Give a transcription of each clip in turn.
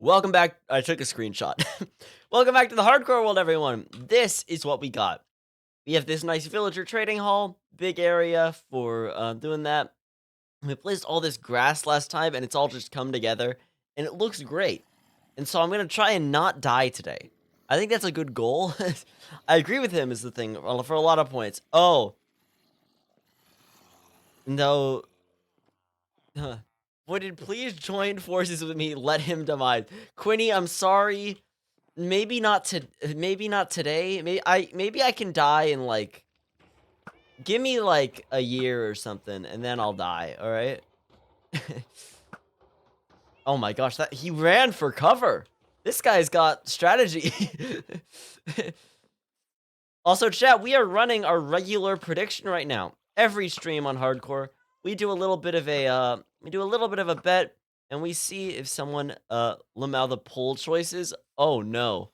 Welcome back. I took a screenshot. Welcome back to the hardcore world, everyone. This is what we got. We have this nice villager trading hall, big area for doing that. We placed all this grass last time, and it's all just come together, and it looks great. And so I'm gonna try and not die today. I think that's a good goal. I agree with him is the thing for a lot of points. Oh no. Would please join forces with me? Let him demise. Quinny, I'm sorry. Maybe not today. Maybe I can die in like give me like a year or something and then I'll die, all right? Oh my gosh, that he ran for cover. This guy's got strategy. Also, chat, we are running our regular prediction right now. Every stream on hardcore, we do a little bit of a bet and we see if someone lamau the poll choices. Oh no.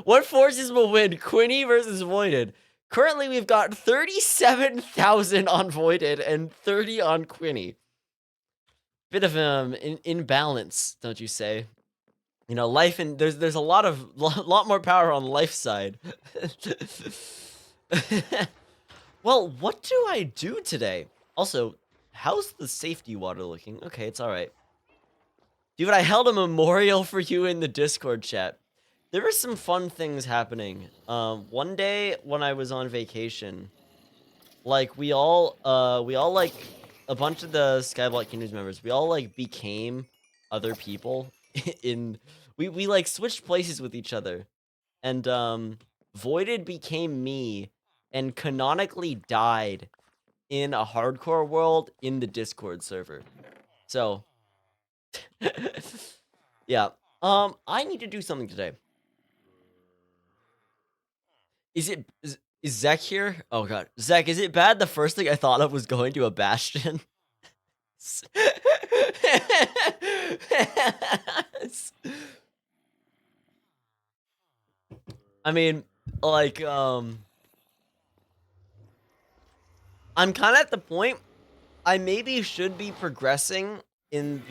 What forces will win? Quinny versus Voided. Currently, we've got 37,000 on Voided and 30 on Quinny. Bit of imbalance, don't you say? You know, life and there's a lot more power on life side. Well, what do I do today? Also, how's the safety water looking? Okay, it's all right. Dude, I held a memorial for you in the Discord chat. There were some fun things happening. One day when I was on vacation, like we all like a bunch of the Skyblock Kingdoms members, we all like became other people in we like switched places with each other. And Voided became me and canonically died in a hardcore world in the Discord server. So yeah. I need to do something today. Is Zach here? Oh god. Zach, is it bad the first thing I thought of was going to a bastion? I mean, like, I'm kind of at the point I maybe should be progressing in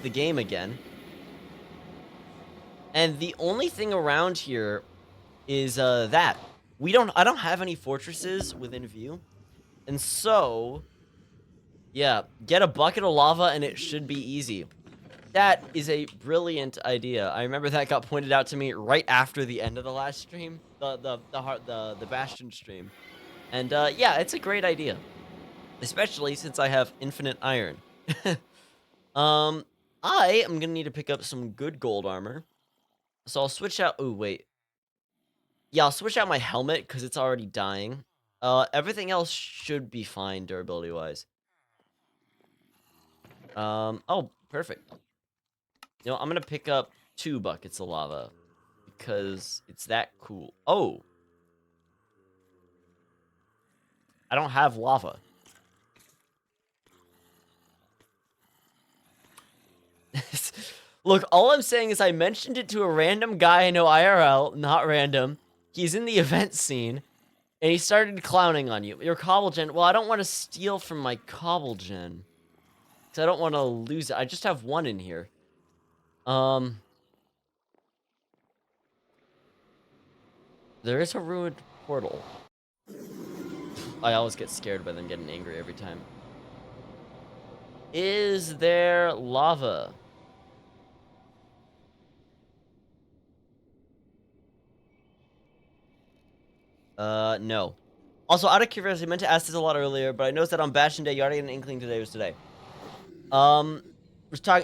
the game again. And the only thing around here is that I don't have any fortresses within view. And so, yeah, get a bucket of lava and it should be easy. That is a brilliant idea. I remember that got pointed out to me right after the end of the last stream, the Bastion stream. And yeah, it's a great idea. Especially since I have infinite iron. I am gonna need to pick up some good gold armor. So I'll switch out. Oh, wait. Yeah, I'll switch out my helmet because it's already dying. Everything else should be fine durability wise. Oh, perfect. You know, I'm gonna pick up 2 buckets of lava because it's that cool. Oh, I don't have lava. Look, all I'm saying is I mentioned it to a random guy I know IRL, not random. He's in the event scene, and he started clowning on you. Your cobble gen. Well, I don't want to steal from my cobble gen. Because I don't want to lose it. I just have 1 in here. There is a ruined portal. I always get scared by them getting angry every time. Is there lava? No. Also, out of curiosity, I meant to ask this a lot earlier, but I noticed that on Bastion Day, you already had an inkling today was today.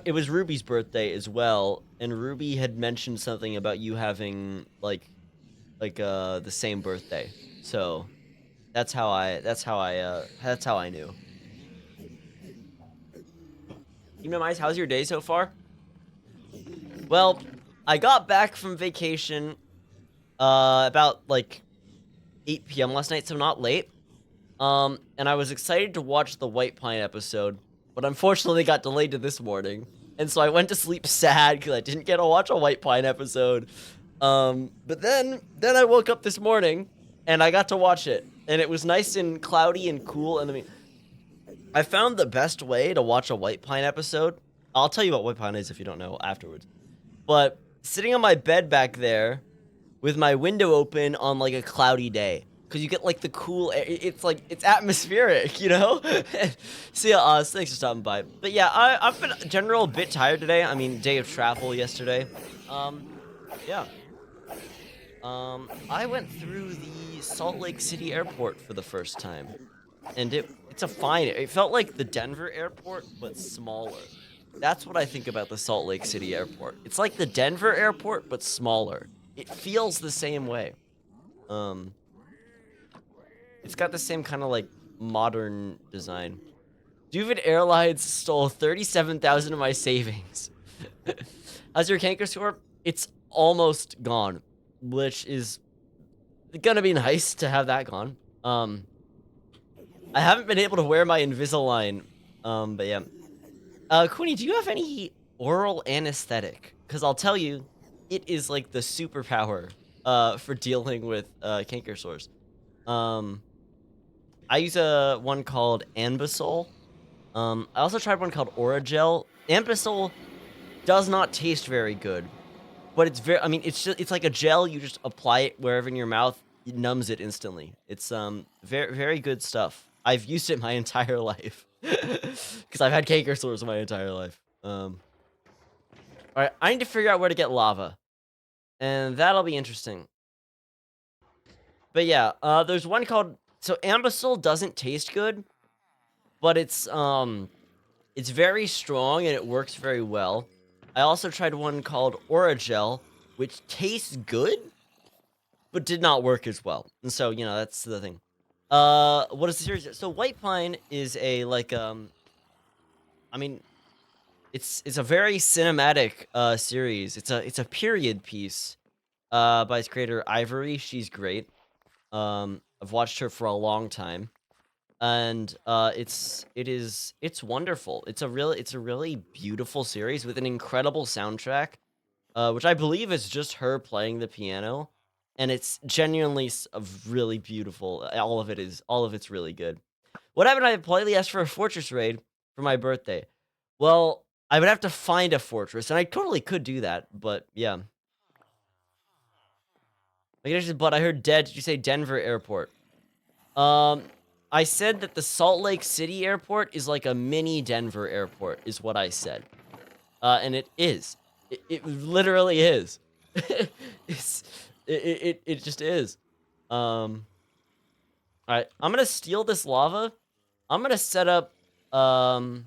It was Ruby's birthday as well, and Ruby had mentioned something about you having like the same birthday. So that's how I knew. Team Ice, how's your day so far? Well, I got back from vacation about like 8 p.m. last night, so not late. And I was excited to watch the White Pine episode, but unfortunately got delayed to this morning. And so I went to sleep sad because I didn't get to watch a White Pine episode. But then I woke up this morning and I got to watch it. And it was nice and cloudy and cool. And I mean, I found the best way to watch a White Pine episode. I'll tell you what White Pine is if you don't know afterwards. But sitting on my bed back there with my window open on like a cloudy day, because you get like the cool air. It's like it's atmospheric, you know. So yeah, so thanks for stopping by. But yeah, I've been in general a bit tired today. I mean, day of travel yesterday. Yeah. I went through the Salt Lake City airport for the first time, and it's a fine. It felt like the Denver airport, but smaller. That's what I think about the Salt Lake City airport. It's like the Denver airport, but smaller. It feels the same way. Um, it's got the same kind of like modern design. Doovid Airlines stole 37,000 of my savings. How's your canker score? It's almost gone, which is gonna be nice to have that gone. I haven't been able to wear my Invisalign, but yeah. Queenie, do you have any oral anesthetic? Because I'll tell you, it is like the superpower, for dealing with, canker sores. I use one called Anbesol. I also tried one called Oragel. Anbesol does not taste very good, but it's very, I mean, it's like a gel. You just apply it wherever in your mouth. It numbs it instantly. It's, very, very good stuff. I've used it my entire life. Because I've had canker sores my entire life. Alright, I need to figure out where to get lava. And that'll be interesting. But yeah, there's one called, so Ambisol doesn't taste good, but it's very strong and it works very well. I also tried one called Oragel, which tastes good, but did not work as well. And so, you know, that's the thing. What is the series? So White Pine is a, like, I mean, it's a very cinematic, series. It's a period piece, by its creator, Ivory. She's great. I've watched her for a long time. And, it's wonderful. It's a really beautiful series with an incredible soundtrack, which I believe is just her playing the piano. And it's genuinely really beautiful. All of it's really good. What happened? I politely asked for a fortress raid for my birthday. Well, I would have to find a fortress, and I totally could do that, but yeah. But I heard dead. Did you say Denver Airport? I said that the Salt Lake City Airport is like a mini Denver Airport, is what I said. And it is. It literally is. It just is. Alright, I'm gonna steal this lava. I'm gonna set up, lava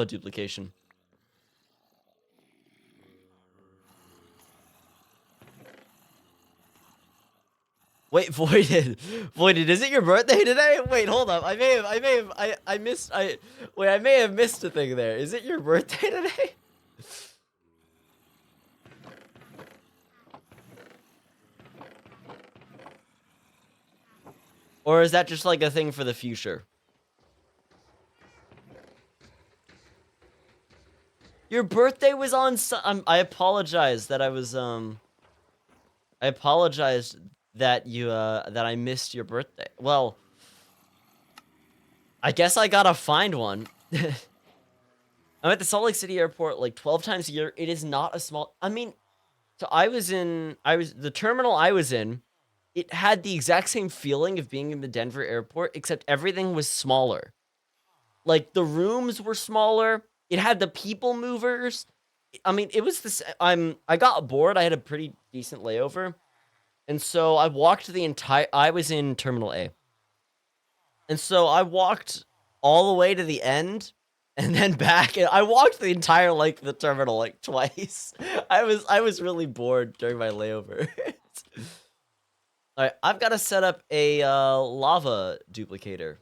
duplication. Wait, Voided. Voided, is it your birthday today? Wait, hold up. I may have, wait, I may have missed a thing there. Is it your birthday today? Or is that just like a thing for the future? Your birthday was on I apologize that I was, I apologize that you, that I missed your birthday. Well, I guess I gotta find one. I'm at the Salt Lake City airport like 12 times a year. It is not a small, I mean, so the terminal I was in, it had the exact same feeling of being in the Denver airport, except everything was smaller. Like, the rooms were smaller. It had the people movers. I mean, it was this, I got bored. I had a pretty decent layover. And so I walked I was in Terminal A. And so I walked all the way to the end and then back. And I walked the entire length of the terminal like twice. I was really bored during my layover. Alright, I've got to set up a, lava duplicator.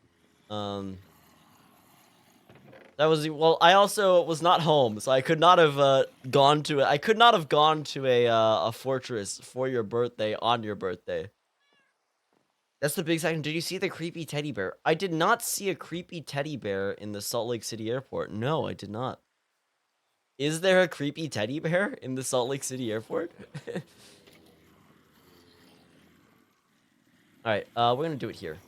That was, well, I also was not home, so I could not have, gone to a fortress for your birthday on your birthday. That's the big second. Did you see the creepy teddy bear? I did not see a creepy teddy bear in the Salt Lake City airport. No, I did not. Is there a creepy teddy bear in the Salt Lake City airport? Alright, we're gonna do it here.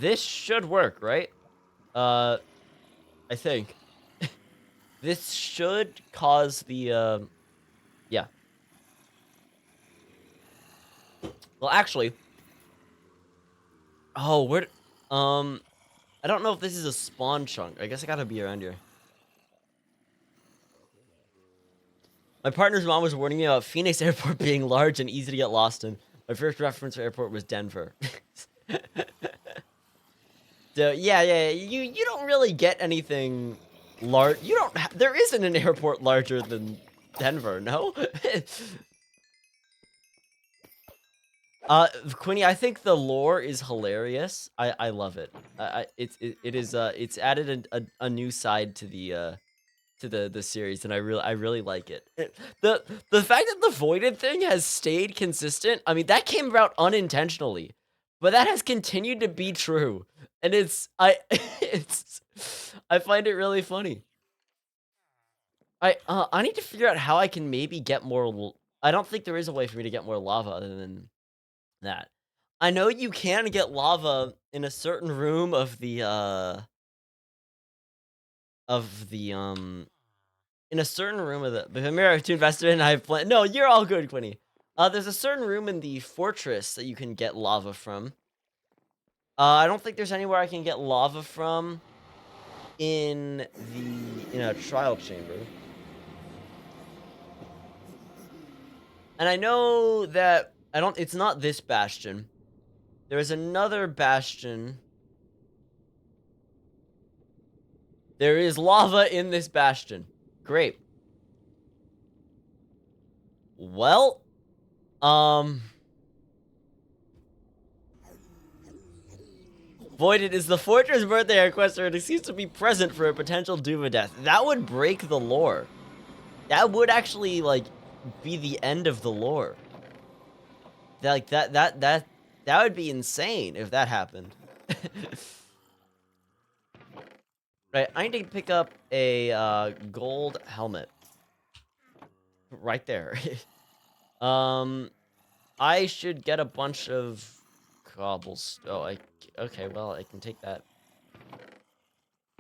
this should work, right? I think. This should cause the, yeah. Well, actually, oh, I don't know if this is a spawn chunk. I guess I gotta be around here. My partner's mom was warning me about Phoenix Airport being large and easy to get lost in. My first reference for airport was Denver. So, yeah, you don't really get anything large. You don't, there isn't an airport larger than Denver, no? Quinny, I think the lore is hilarious. I love it. It's added a new side to the series, and I really like it. The fact that the voided thing has stayed consistent, I mean, that came about unintentionally, but that has continued to be true, and it's I find it really funny. I need to figure out how I can maybe get more. I don't think there is a way for me to get more lava other than that. I know you can get lava in a certain room of the in a certain room of the mirror to invest in. I have planned. No, you're all good, Quinny. There's a certain room in the fortress that you can get lava from. I don't think there's anywhere I can get lava from in a trial chamber. And I know that it's not this bastion. There is another bastion. There is lava in this bastion. Great. Well, Voided is the fortress birthday request or an excuse to be present for a potential doovid death. That would break the lore. That would actually, like, be the end of the lore. Like, that would be insane if that happened. Right, I need to pick up a, gold helmet. Right there. I should get a bunch of cobblestone. Oh, okay, well, I can take that.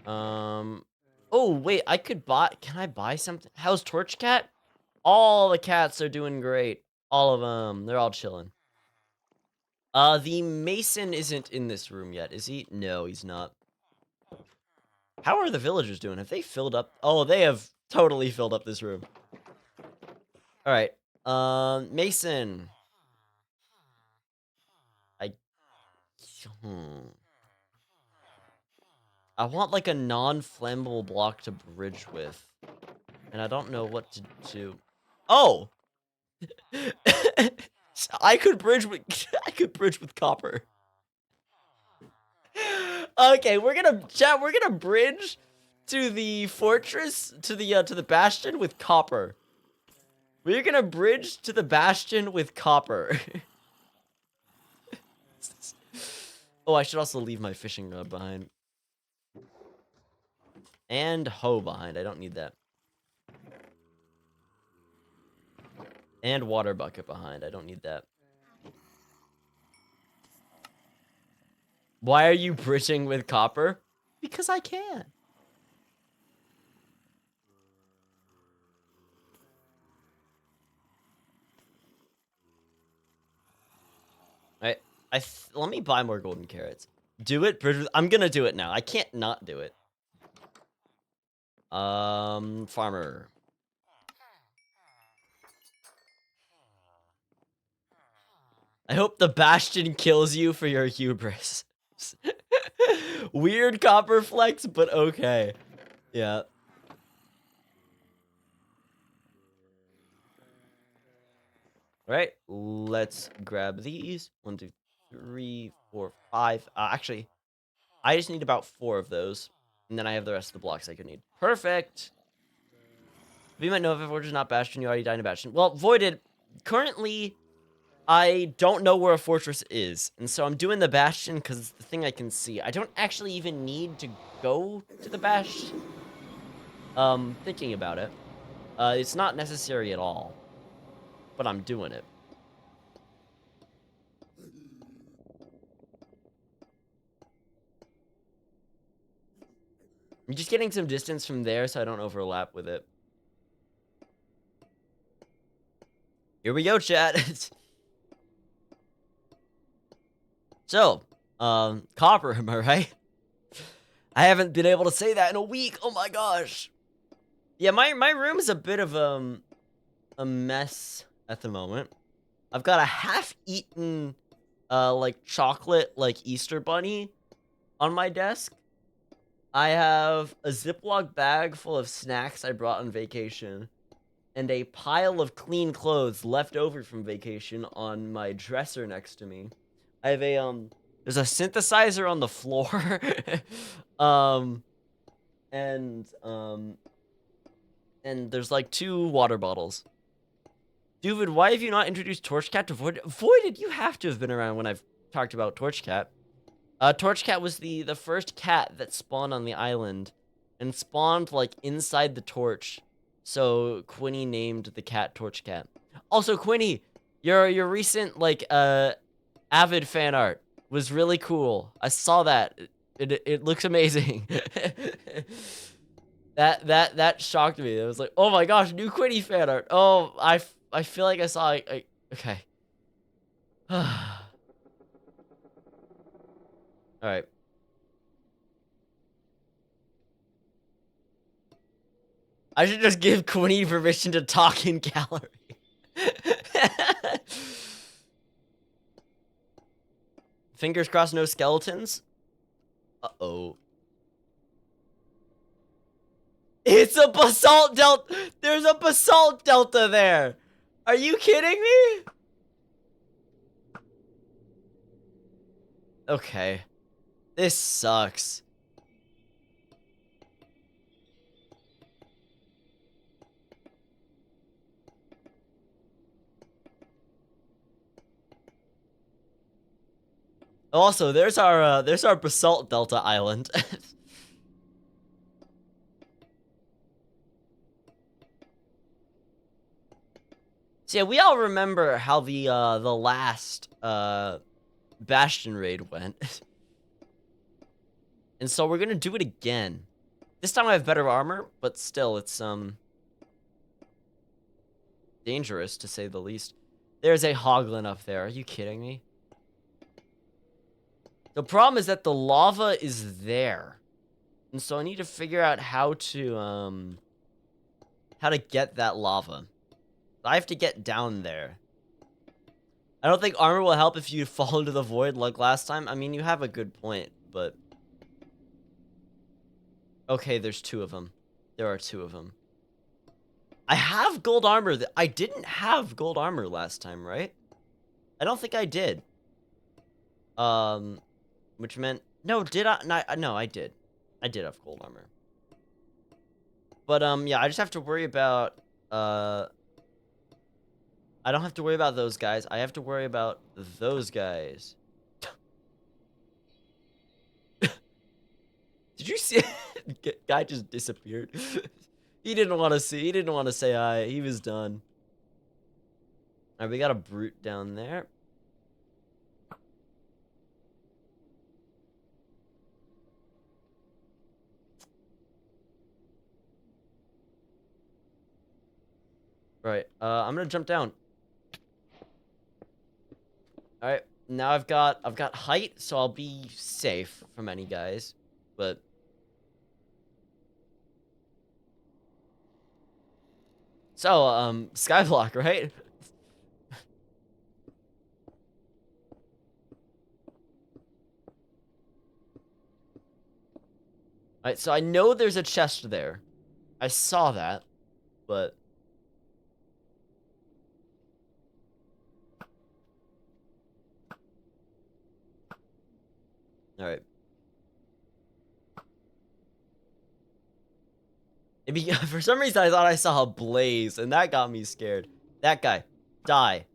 Oh, wait, can I buy something? How's Torch Cat? All the cats are doing great. All of them. They're all chilling. The Mason isn't in this room yet, is he? No, he's not. How are the villagers doing? Have they filled up? Oh, they have totally filled up this room. All right. Mason. I want like a non-flammable block to bridge with. And I don't know what to do. Oh! I could bridge with copper. Okay, we're gonna bridge to the fortress, to the bastion with copper. We're gonna bridge to the bastion with copper. Oh, I should also leave my fishing rod behind. And hoe behind. I don't need that. And water bucket behind. I don't need that. Why are you bridging with copper? Because I can. Alright. Let me buy more golden carrots. Do it. I'm gonna do it now. I can't not do it. Farmer. I hope the bastion kills you for your hubris. Weird copper flex, but okay. Yeah. Alright, let's grab these. 1, 2, 3, 4, 5. Actually, I just need about 4 of those. And then I have the rest of the blocks I could need. Perfect. You might know if Forge is not Bastion, you already died in a Bastion. Well, Voided, currently, I don't know where a fortress is. And so I'm doing the Bastion because it's the thing I can see. I don't actually even need to go to the Bastion. Thinking about it. It's not necessary at all. But I'm doing it. I'm just getting some distance from there so I don't overlap with it. Here we go, chat. So, copper, am I right? I haven't been able to say that in a week. Oh my gosh. Yeah, my room is a bit of a mess at the moment. I've got a half-eaten like chocolate like Easter bunny on my desk. I have a Ziploc bag full of snacks I brought on vacation, and a pile of clean clothes left over from vacation on my dresser next to me. I have a there's a synthesizer on the floor. um and there's like 2 water bottles. Doovid, why have you not introduced Torchcat to Void? Voided, you have to have been around when I've talked about Torchcat. Torchcat was the first cat that spawned on the island, and spawned like inside the torch. So Quinny named the cat Torchcat. Also, Quinny, your recent like Avid fan art was really cool. I saw that. It looks amazing. that shocked me. It was like, oh my gosh, new Quinny fan art. Oh, I feel like I saw. Okay. All right. I should just give Quinny permission to talk in gallery. Fingers crossed, no skeletons. Uh-oh. It's a basalt delta. There's a basalt delta there. Are you kidding me? Okay. This sucks. Also, there's our basalt delta island. So yeah, we all remember how the last Bastion raid went. And so we're gonna do it again. This time I have better armor, but still it's dangerous to say the least. There's a hoglin up there. Are you kidding me? The problem is that the lava is there. And so I need to figure out how to get that lava. I have to get down there. I don't think armor will help if you fall into the void like last time. I mean, you have a good point, but... Okay, there's 2 of them. There are 2 of them. I have gold armor. I didn't have gold armor last time, right? I don't think I did. Which meant... No, did I? No, I did. I did have gold armor. But, yeah, I just have to worry about, I don't have to worry about those guys. I have to worry about those guys. Did you see it? Guy just disappeared. He didn't want to say hi. He was done. All right, we got a brute down there. Right. I'm gonna jump down. All right. Now I've got height, so I'll be safe from any guys. But so skyblock, right? All right. So I know there's a chest there. I saw that, but. All right. Maybe, for some reason, I thought I saw a blaze, and that got me scared. That guy, die.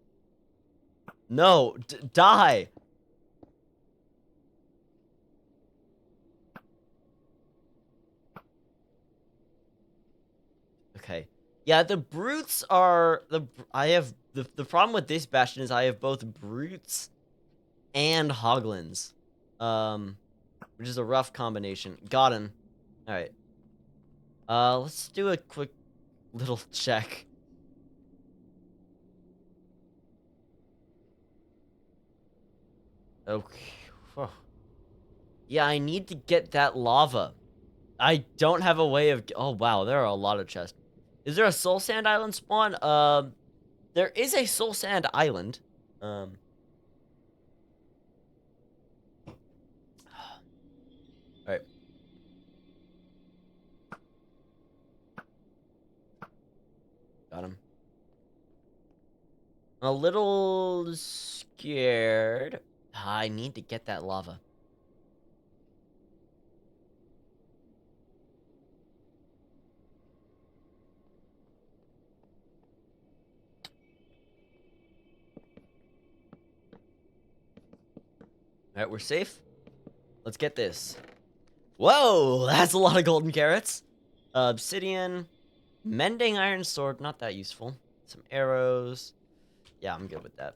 No, die. Okay. Yeah, the brutes are I have the problem with this bastion is I have both brutes and hoglins. Which is a rough combination. Got him. All right. Let's do a quick little check. Okay. Whew. Yeah, I need to get that lava. I don't have a way of... Oh, wow, there are a lot of chests. Is there a soul sand island spawn? There is a soul sand island. All right. Got him. I'm a little scared. I need to get that lava. All right, we're safe. Let's get this. Whoa, that's a lot of golden carrots. Obsidian, mending iron sword, not that useful. Some arrows. Yeah, I'm good with that.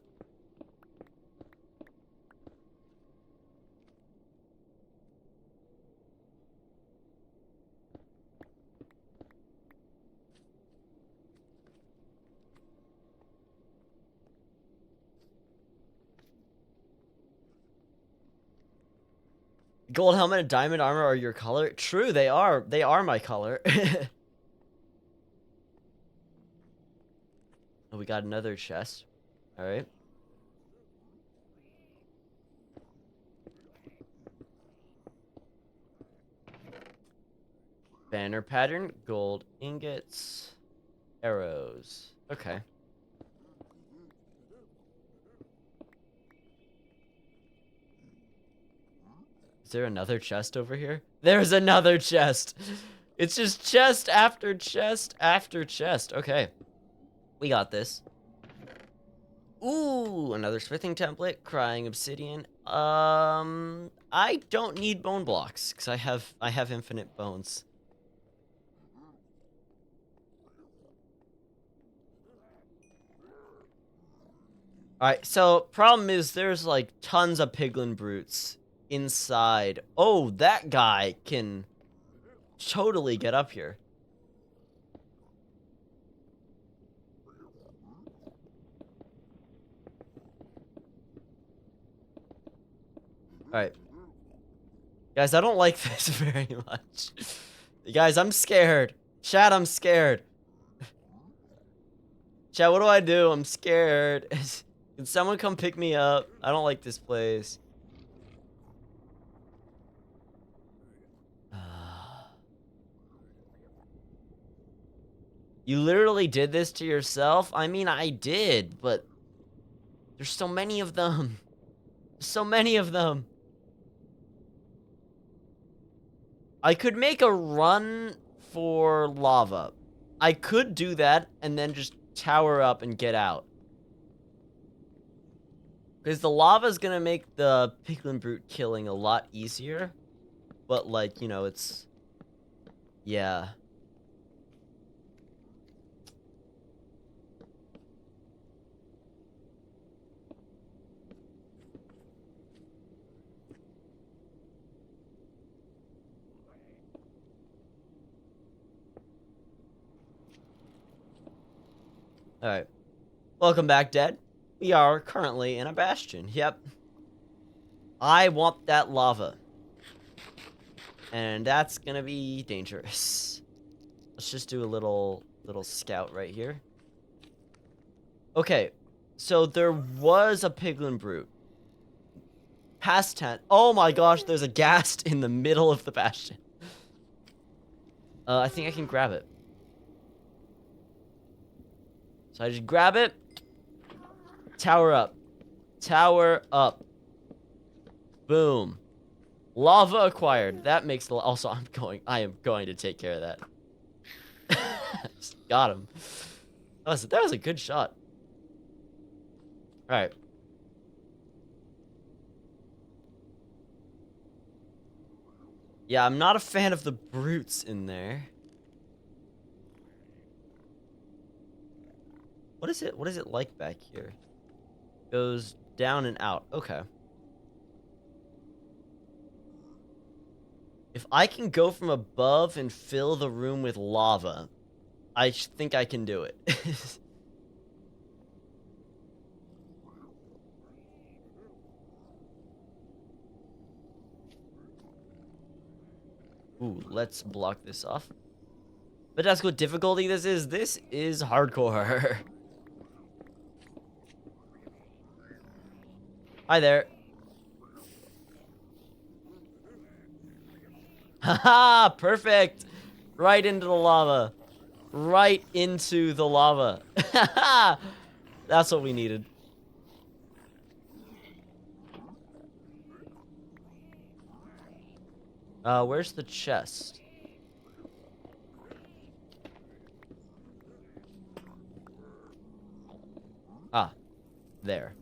Gold helmet and diamond armor are your color. True, they are. They are my color. Oh, we got another chest. All right. Banner pattern, gold ingots, arrows. Okay. Is there another chest over here? There's another chest. It's just chest after chest after chest. Okay. We got this. Ooh, another smithing template, crying obsidian. I don't need bone blocks because I have infinite bones. Alright, so problem is there's like tons of piglin brutes inside. Oh, that guy can totally get up here. Alright. Guys, I don't like this very much. Guys, I'm scared. Chat, I'm scared. Chat, what do I do? I'm scared. Can someone come pick me up? I don't like this place. You literally did this to yourself? I mean, I did, but there's so many of them. There's so many of them. I could make a run for lava. I could do that and then just tower up and get out. Because the lava is going to make the piglin brute killing a lot easier. But, like, you know, it's... Yeah. Alright. Welcome back, Dad. We are currently in a bastion. Yep. I want that lava. And that's gonna be dangerous. Let's just do a little scout right here. Okay. So there was a piglin brute. Past 10. Oh my gosh, there's a ghast in the middle of the bastion. I think I can grab it. So I just grab it. Tower up. Tower up. Boom. Lava acquired. That makes the... Also, I am going to take care of that. Just got him. That was a good shot. Alright. Yeah, I'm not a fan of the brutes in there. What is it like back here? Goes down and out. Okay. If I can go from above and fill the room with lava, I think I can do it. Ooh, let's block this off. But that's what difficulty this is. This is hardcore. Hi there. Haha, perfect. Right into the lava. Right into the lava. That's what we needed. Where's the chest? Ah, there.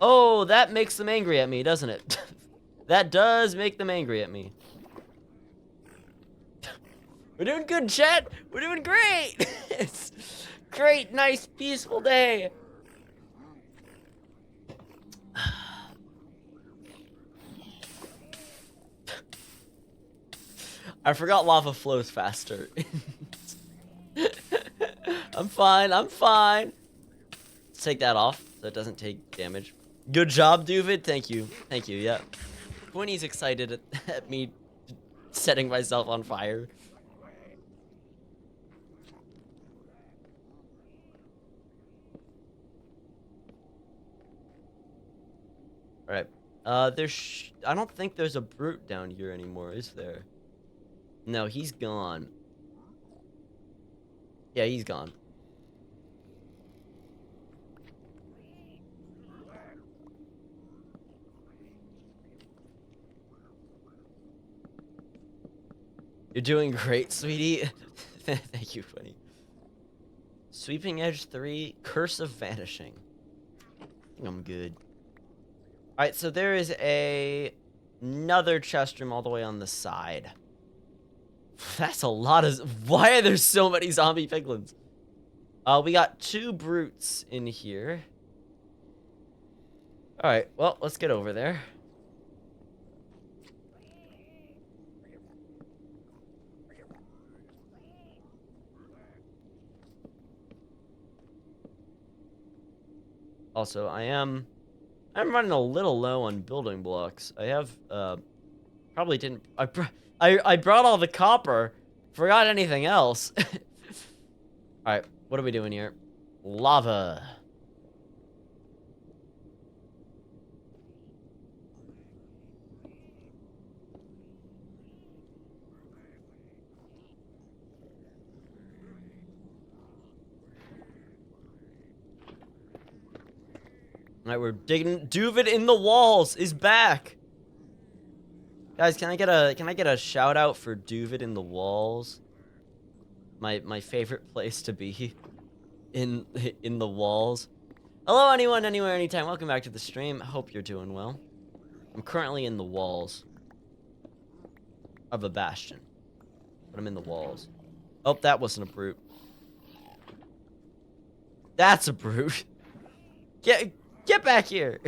Oh, that makes them angry at me, doesn't it? That does make them angry at me. We're doing good, chat. We're doing great. It's great, nice, peaceful day. I forgot lava flows faster. I'm fine. I'm fine. Let's take that off so it doesn't take damage. Good job, doovid. Thank you. Thank you. Yeah. Quinny's excited at me setting myself on fire. All right. I don't think there's a brute down here anymore, is there? No, he's gone. Yeah, he's gone. You're doing great, sweetie. Thank you, Quinny. Sweeping Edge 3, Curse of Vanishing. I think I'm good. Alright, so there is another chest room all the way on the side. That's a lot of... Why are there so many zombie piglins? We got 2 brutes in here. Alright, well, let's get over there. Also, I'm running a little low on building blocks. I have, probably didn't... I brought all the copper. Forgot anything else. Alright, what are we doing here? Lava. Alright, we're digging. Doovid in the walls is back. Guys, can I get a shout out for Doovid in the walls? My favorite place to be in the walls. Hello anyone, anywhere, anytime. Welcome back to the stream. I hope you're doing well. I'm currently in the walls of a bastion, but I'm in the walls. Oh, that wasn't a brute. That's a brute. Get back here.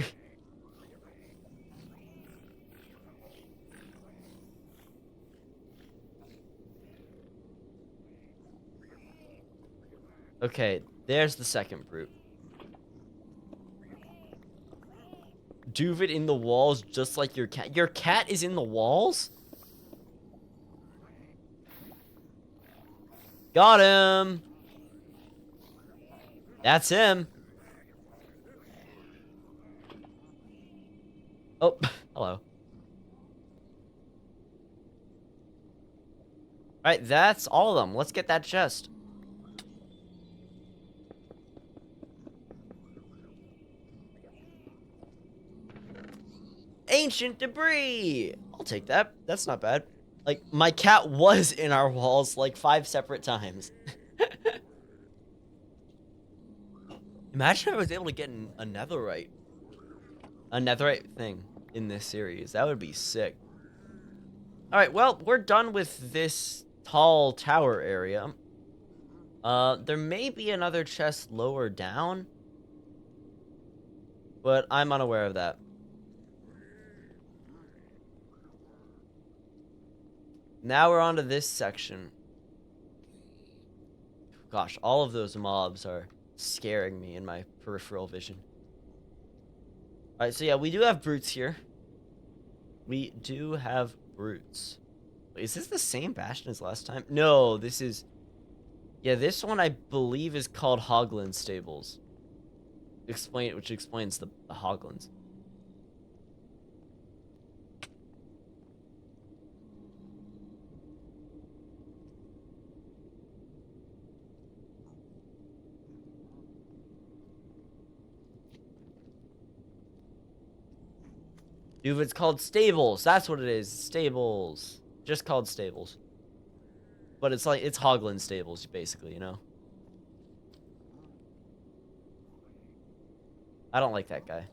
Okay, there's the second brute. Doovid in the walls, just like your cat. Your cat is in the walls? Got him. That's him. Oh, hello. Alright, that's all of them. Let's get that chest. Ancient debris! I'll take that. That's not bad. Like, my cat was in our walls like 5 separate times. Imagine if I was able to get a netherite. A netherite thing in this series. That would be sick. Alright, well, we're done with this tall tower area. There may be another chest lower down, but I'm unaware of that. Now we're on to this section. Gosh, all of those mobs are scaring me in my peripheral vision. Alright, so yeah, we do have brutes here. We do have brutes. Is this the same bastion as last time? No, this is... Yeah, this one I believe is called Hoglin Stables. Which explains the Hoglins. Dude, it's called Stables. That's what it is. Stables. Just called Stables. But it's like, it's Hoglin Stables, basically, you know? I don't like that guy.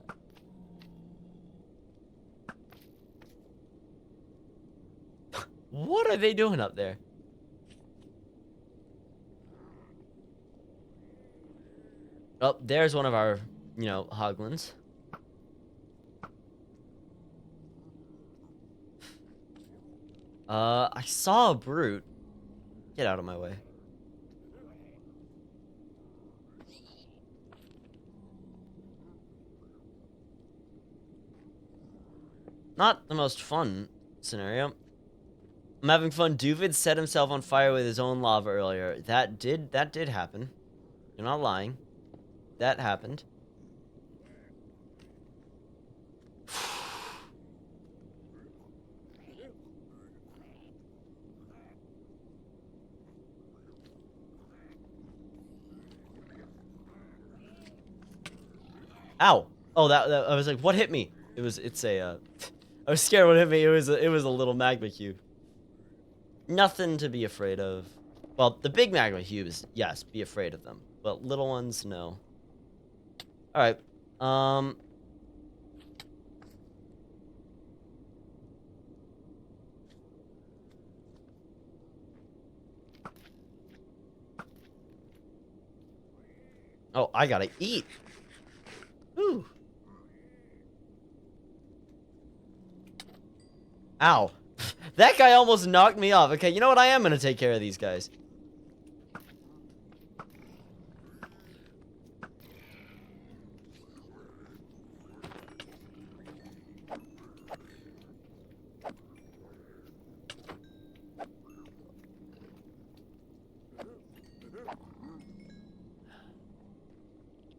What are they doing up there? Oh, there's one of our, you know, Hoglins. I saw a brute. Get out of my way. Not the most fun scenario. I'm having fun. Doovid set himself on fire with his own lava earlier. That did happen. You're not lying. That happened. Ow! Oh, that I was like, what hit me? It's a. I was scared what hit me. It was a little magma cube. Nothing to be afraid of. Well, the big magma cubes, yes, be afraid of them. But little ones, no. All right. Oh, I gotta eat. Ooh. Ow. That guy almost knocked me off. Okay, you know what? I am gonna take care of these guys.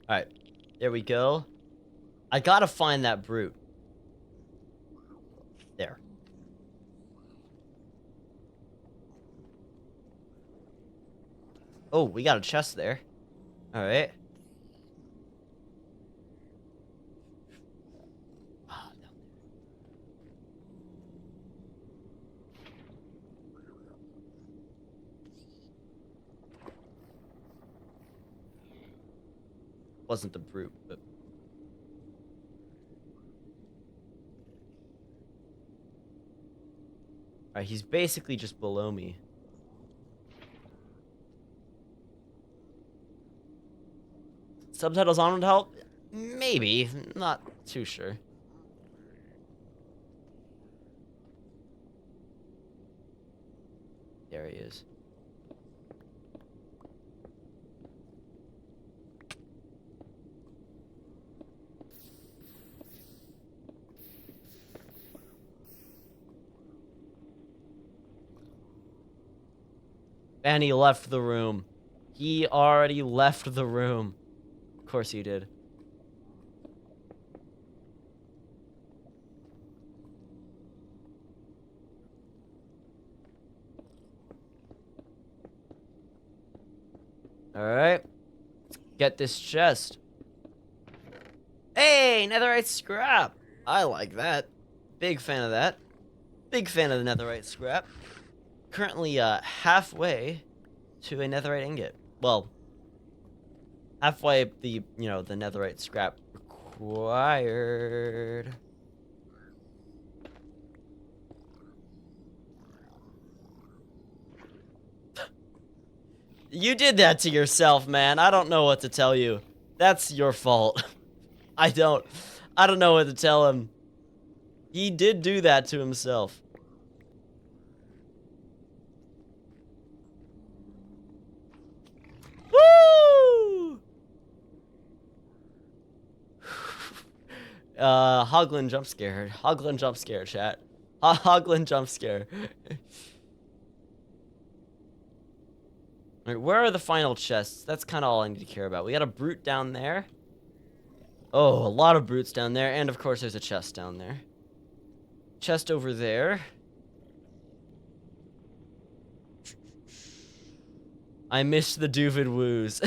Alright. There we go. I gotta find that brute. There. Oh, we got a chest there. Alright. Wasn't the brute, but... Alright, he's basically just below me. Subtitles on would help? Maybe. Not too sure. There he is. And he left the room. He already left the room. Of course he did. Alright. Let's get this chest. Hey, netherite scrap. I like that. Big fan of that. Big fan of the netherite scrap. Currently halfway to a netherite ingot. Well, halfway the netherite scrap required. You did that to yourself, man. I don't know what to tell you. That's your fault. I don't know what to tell him. He did do that to himself. Hoglin jump scare. Hoglin jump scare, chat. Hoglin jump scare. Alright, where are the final chests? That's kind of all I need to care about. We got a brute down there. Oh, a lot of brutes down there. And of course, there's a chest down there. Chest over there. I miss the doovid woos.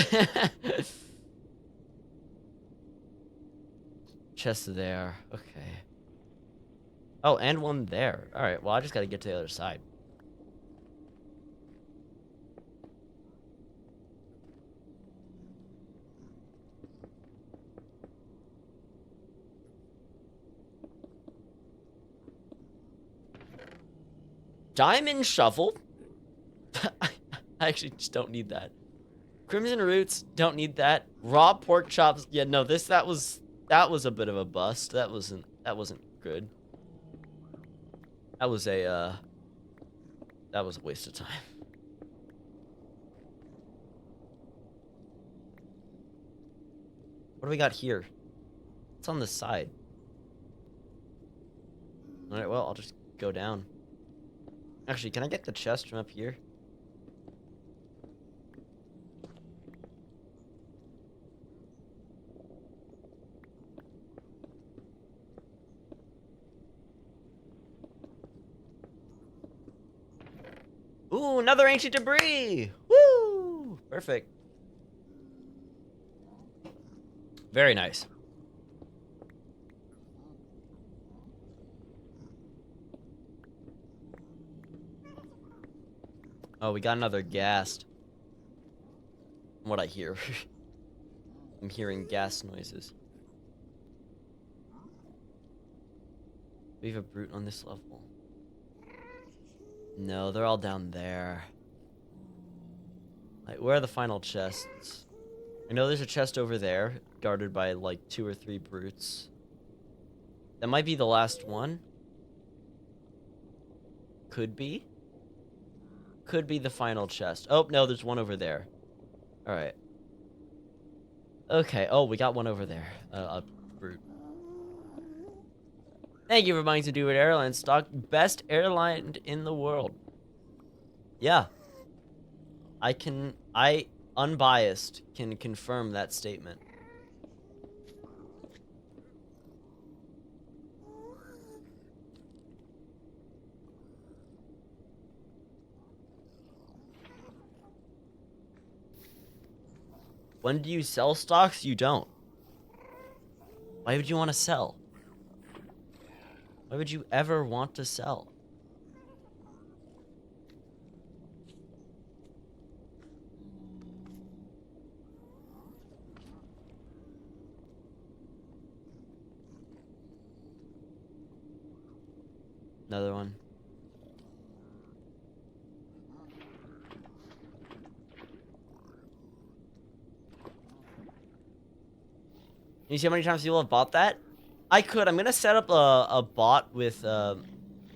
Chest there. Okay. Oh, and one there. Alright, well, I just gotta get to the other side. Diamond shovel? I actually just don't need that. Crimson roots, don't need that. Raw pork chops. Yeah, no, that was a bit of a bust. That wasn't good. That was a waste of time. What do we got here? It's on the side. Alright, well, I'll just go down. Actually, can I get the chest from up here? Ooh, another ancient debris! Woo! Perfect. Very nice. Oh, we got another ghast. From what I hear. I'm hearing gas noises. We have a brute on this level. No, they're all down there. Like, where are the final chests? I know there's a chest over there, guarded by like 2 or 3 brutes. That might be the last one. Could be. Could be the final chest. Oh, no, there's one over there. Alright. Okay, oh, we got one over there. A brute. Thank you for buying some Doovid Airline stock. Best airline in the world. Yeah. I unbiased can confirm that statement. When do you sell stocks? You don't. Why would you want to sell? Why would you ever want to sell? Another one. You see how many times people have bought that? I could. I'm gonna set up a bot with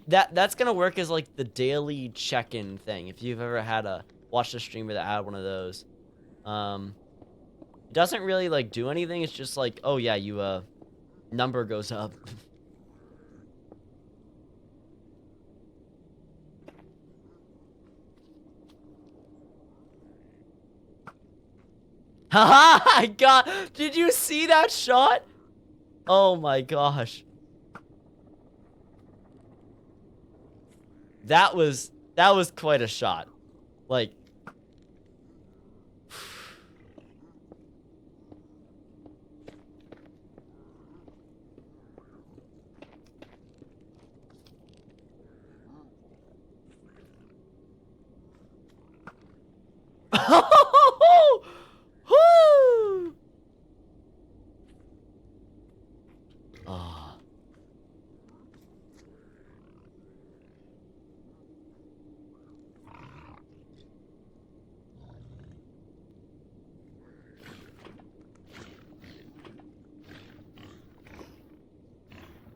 that's gonna work as like the daily check-in thing. If you've ever had watched a streamer that had one of those, it doesn't really like do anything. It's just like, oh yeah, you number goes up. Haha! I got. Did you see that shot? Oh my gosh. That was quite a shot. Like Woo! Ah.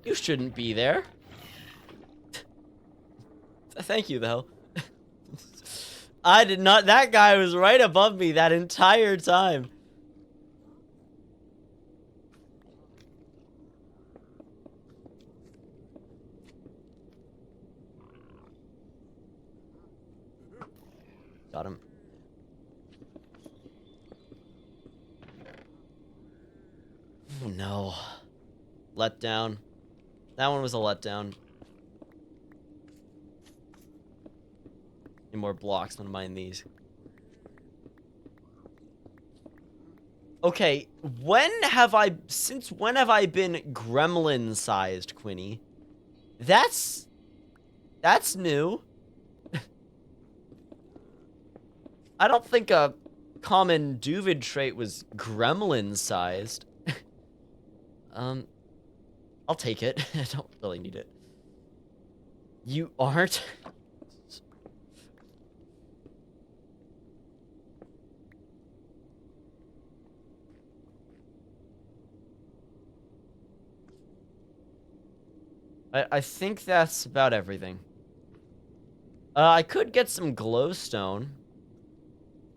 You shouldn't be there. Thank you, though. I did not. That guy was right above me that entire time. Got him. Oh, no. Letdown. That one was a letdown. Any more blocks? I'm gonna mine these. Okay, since when have I been gremlin-sized, Quinny? That's new. I don't think a common doovid trait was gremlin-sized. I'll take it. I don't really need it. You aren't? I think that's about everything. I could get some glowstone.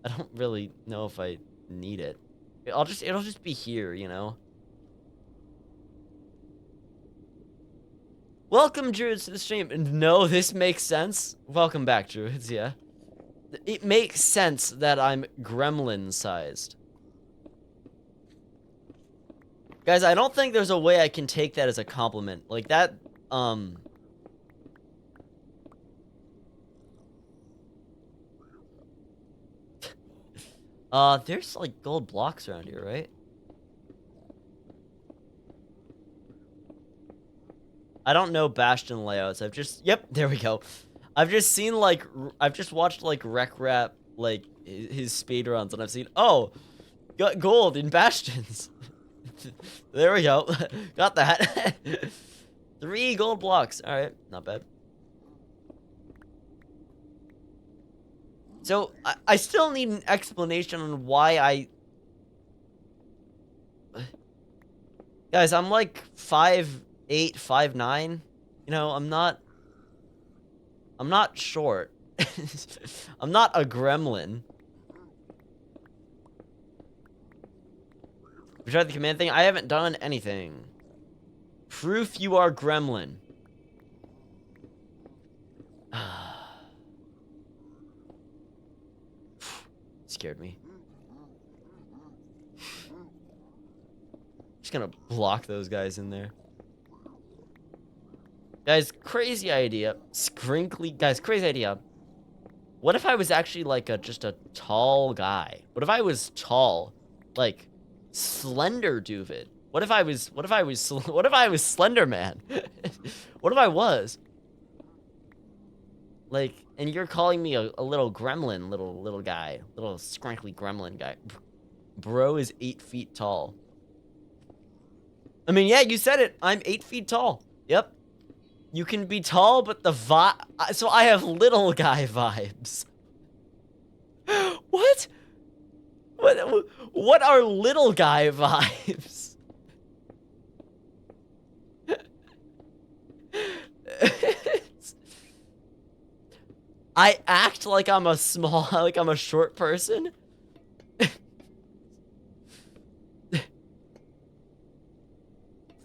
I don't really know if I need it. It'll just be here, you know? Welcome, Druids, to the stream. No, this makes sense. Welcome back, Druids, yeah. It makes sense that I'm gremlin-sized. Guys, I don't think there's a way I can take that as a compliment. Like, that, there's, like, gold blocks around here, right? I don't know Bastion layouts. Yep, there we go. I've just seen, like, I've just watched, like, Rec Rap, like, his speedruns, and I've seen, oh, got gold in Bastions. There we go. Got that. 3 gold blocks. Alright, not bad. So, I still need an explanation on why I... Guys, I'm like 5'8", 5'9". You know, I'm not short. I'm not a gremlin. We tried the command thing. I haven't done anything. Proof you are gremlin. Scared me. Just gonna block those guys in there. Guys, crazy idea. Guys, crazy idea. What if I was actually like just a tall guy? What if I was tall? Like slender doovid? What if I was Slender Man? What if I was? Like, and you're calling me a little gremlin, little guy, little scrankly gremlin guy. Bro is 8 feet tall. I mean, yeah, you said it. I'm 8 feet tall. Yep. You can be tall, but so I have little guy vibes. What? What are little guy vibes? I act like I'm a short person?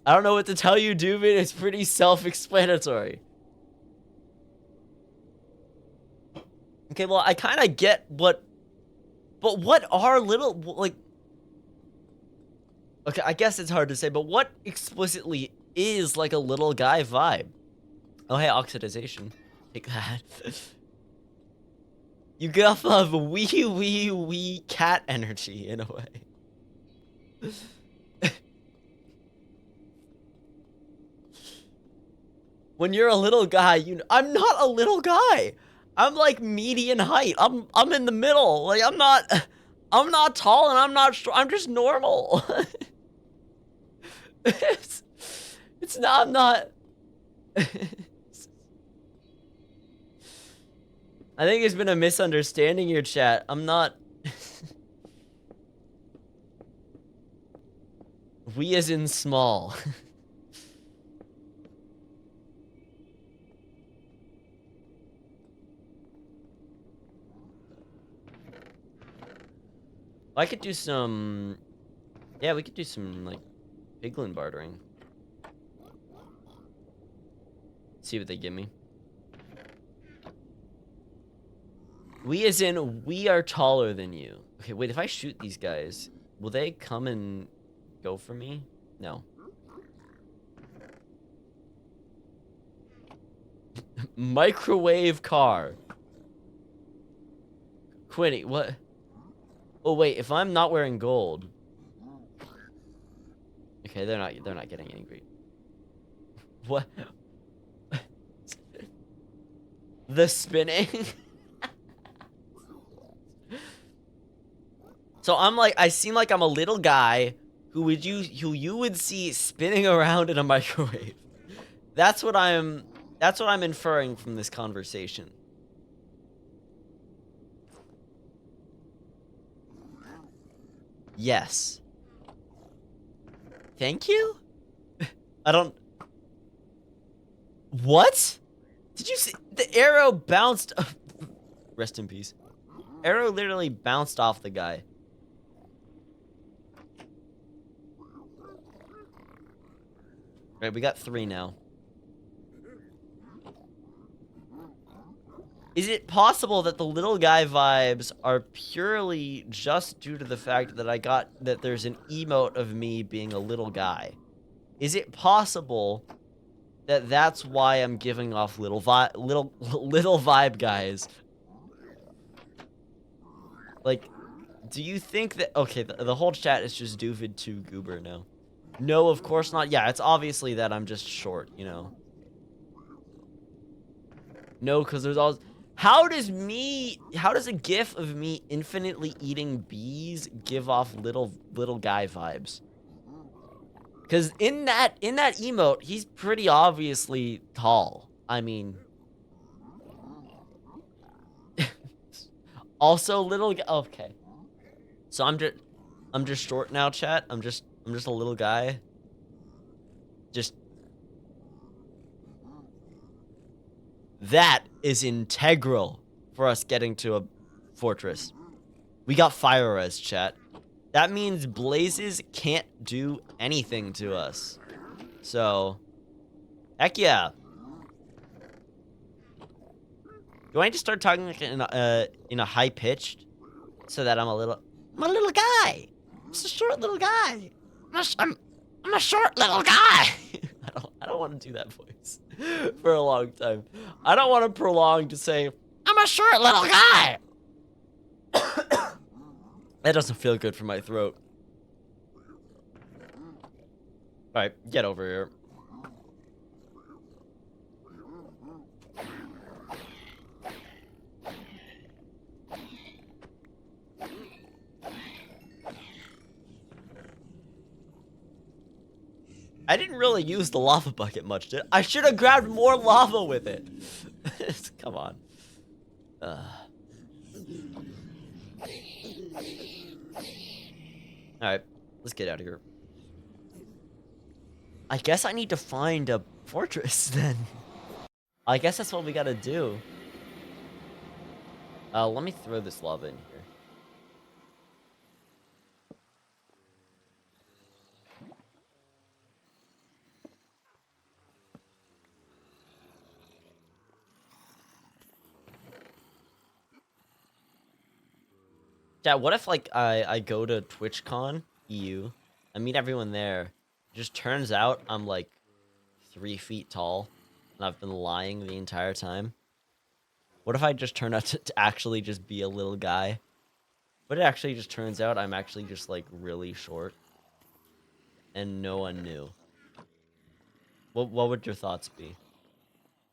I don't know what to tell you, Doovid. It's pretty self-explanatory. Okay, well, I kind of get but what are little, like... Okay, I guess it's hard to say, but what explicitly is, like, a little guy vibe? Oh, hey, oxidization. Take that. You get off of wee cat energy, in a way. When you're a little guy, I'm not a little guy. I'm like median height. I'm in the middle. Like I'm not tall and I'm not short. I'm just normal. it's not. I'm not. I think there's been a misunderstanding here, chat. I'm not. We as in small. I could do some... Yeah, we could do some, like, piglin bartering. See what they give me. We as in, we are taller than you. Okay, wait, if I shoot these guys, will they come and go for me? No. Microwave car. Quinny, what? Oh wait, if I'm not wearing gold. Okay, they're not getting angry. What? The spinning? So I'm like, I seem like I'm a little guy who you would see spinning around in a microwave. That's what I'm inferring from this conversation. Yes. Thank you? I don't... What? Did you see? The arrow bounced... Rest in peace. Arrow literally bounced off the guy. Right, we got 3 now. Is it possible that the little guy vibes are purely just due to the fact that there's an emote of me being a little guy? Is it possible that that's why I'm giving off little vibe guys? Like, do you think that... Okay, the whole chat is just doovid 2 goober now. No, of course not. Yeah, it's obviously that I'm just short, you know. No, because there's all... How does a gif of me infinitely eating bees give off little guy vibes? Because in that emote, he's pretty obviously tall. I mean... Also little... Okay. So I'm just short now, chat. I'm just a little guy. Just... That is integral for us getting to a fortress. We got fire res, chat. That means blazes can't do anything to us. So, heck yeah. Do I need to start talking like in a high pitched so that I'm a little guy. I'm just a short little guy. I'm a short little guy. I don't want to do that voice for a long time. I don't want to prolong to say I'm a short little guy. That doesn't feel good for my throat. Alright, get over here. I didn't really use the lava bucket much, did I? I should have grabbed more lava with it. Come on. Alright, let's get out of here. I guess I need to find a fortress then. I guess that's what we gotta do. Let me throw this lava in here. Yeah, what if, like, I go to TwitchCon EU, I meet everyone there, it just turns out I'm, like, 3 feet tall, and I've been lying the entire time? What if I just turn out to actually just be a little guy? But it actually just turns out I'm actually just, like, really short, and no one knew. What would your thoughts be?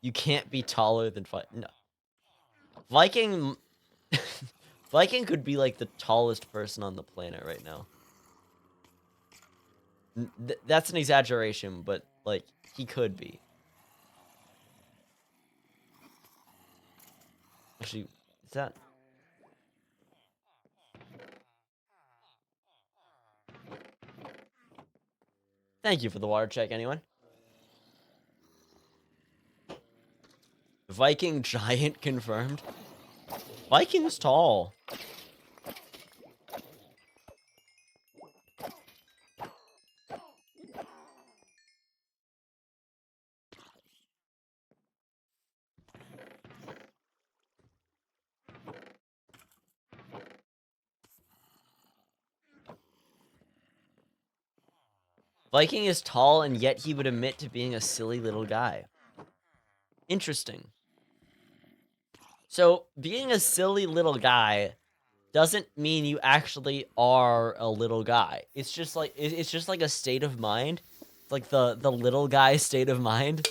You can't be taller than no. Viking... Viking could be, like, the tallest person on the planet right now. That's an exaggeration, but, like, he could be. Actually, is that... Thank you for the water check, anyone. Viking giant confirmed. Viking's tall. Viking is tall, and yet he would admit to being a silly little guy. Interesting. So, being a silly little guy doesn't mean you actually are a little guy. It's just like a state of mind. It's like the little guy state of mind.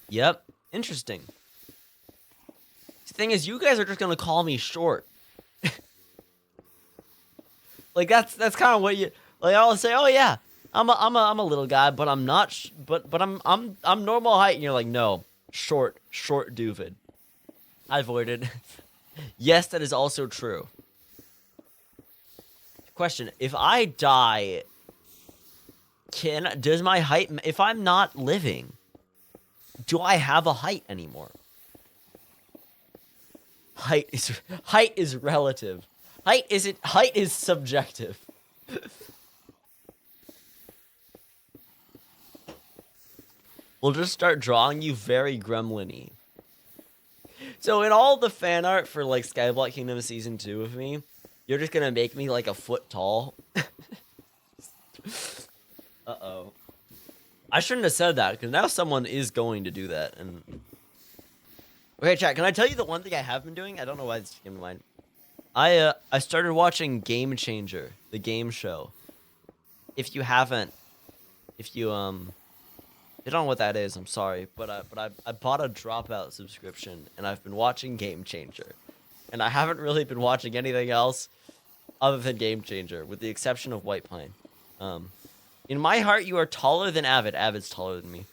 Yep. Interesting. The thing is, you guys are just gonna call me short. Like that's kind of what you like. I'll say, oh yeah, I'm a little guy, but I'm not. But I'm normal height, and you're like, no, short doovid. I avoided. Yes, that is also true. Question: if I die, does my height? If I'm not living, do I have a height anymore? Height is relative. Height is subjective. We'll just start drawing you very gremlin-y. So in all the fan art for like Skyblock Kingdom Season 2 of me, you're just gonna make me like a foot tall. Uh-oh. I shouldn't have said that, because now someone is going to do that. And okay, chat, can I tell you the one thing I have been doing? I don't know why this came to mind. I started watching Game Changer, the game show. If you haven't, you don't know what that is, I'm sorry, but I bought a Dropout subscription, and I've been watching Game Changer, and I haven't really been watching anything else other than Game Changer, with the exception of White Pine. In my heart, you are taller than Avid. Avid's taller than me,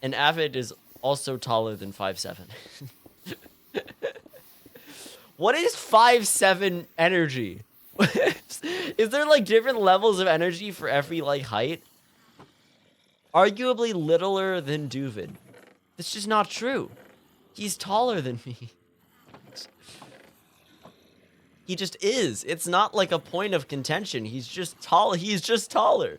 and Avid is also taller than 5'7". What is 5'7" energy? Is there like different levels of energy for every like height? Arguably littler than Doovid. That's just not true. He's taller than me. He just is. It's not like a point of contention. He's just tall. He's just taller.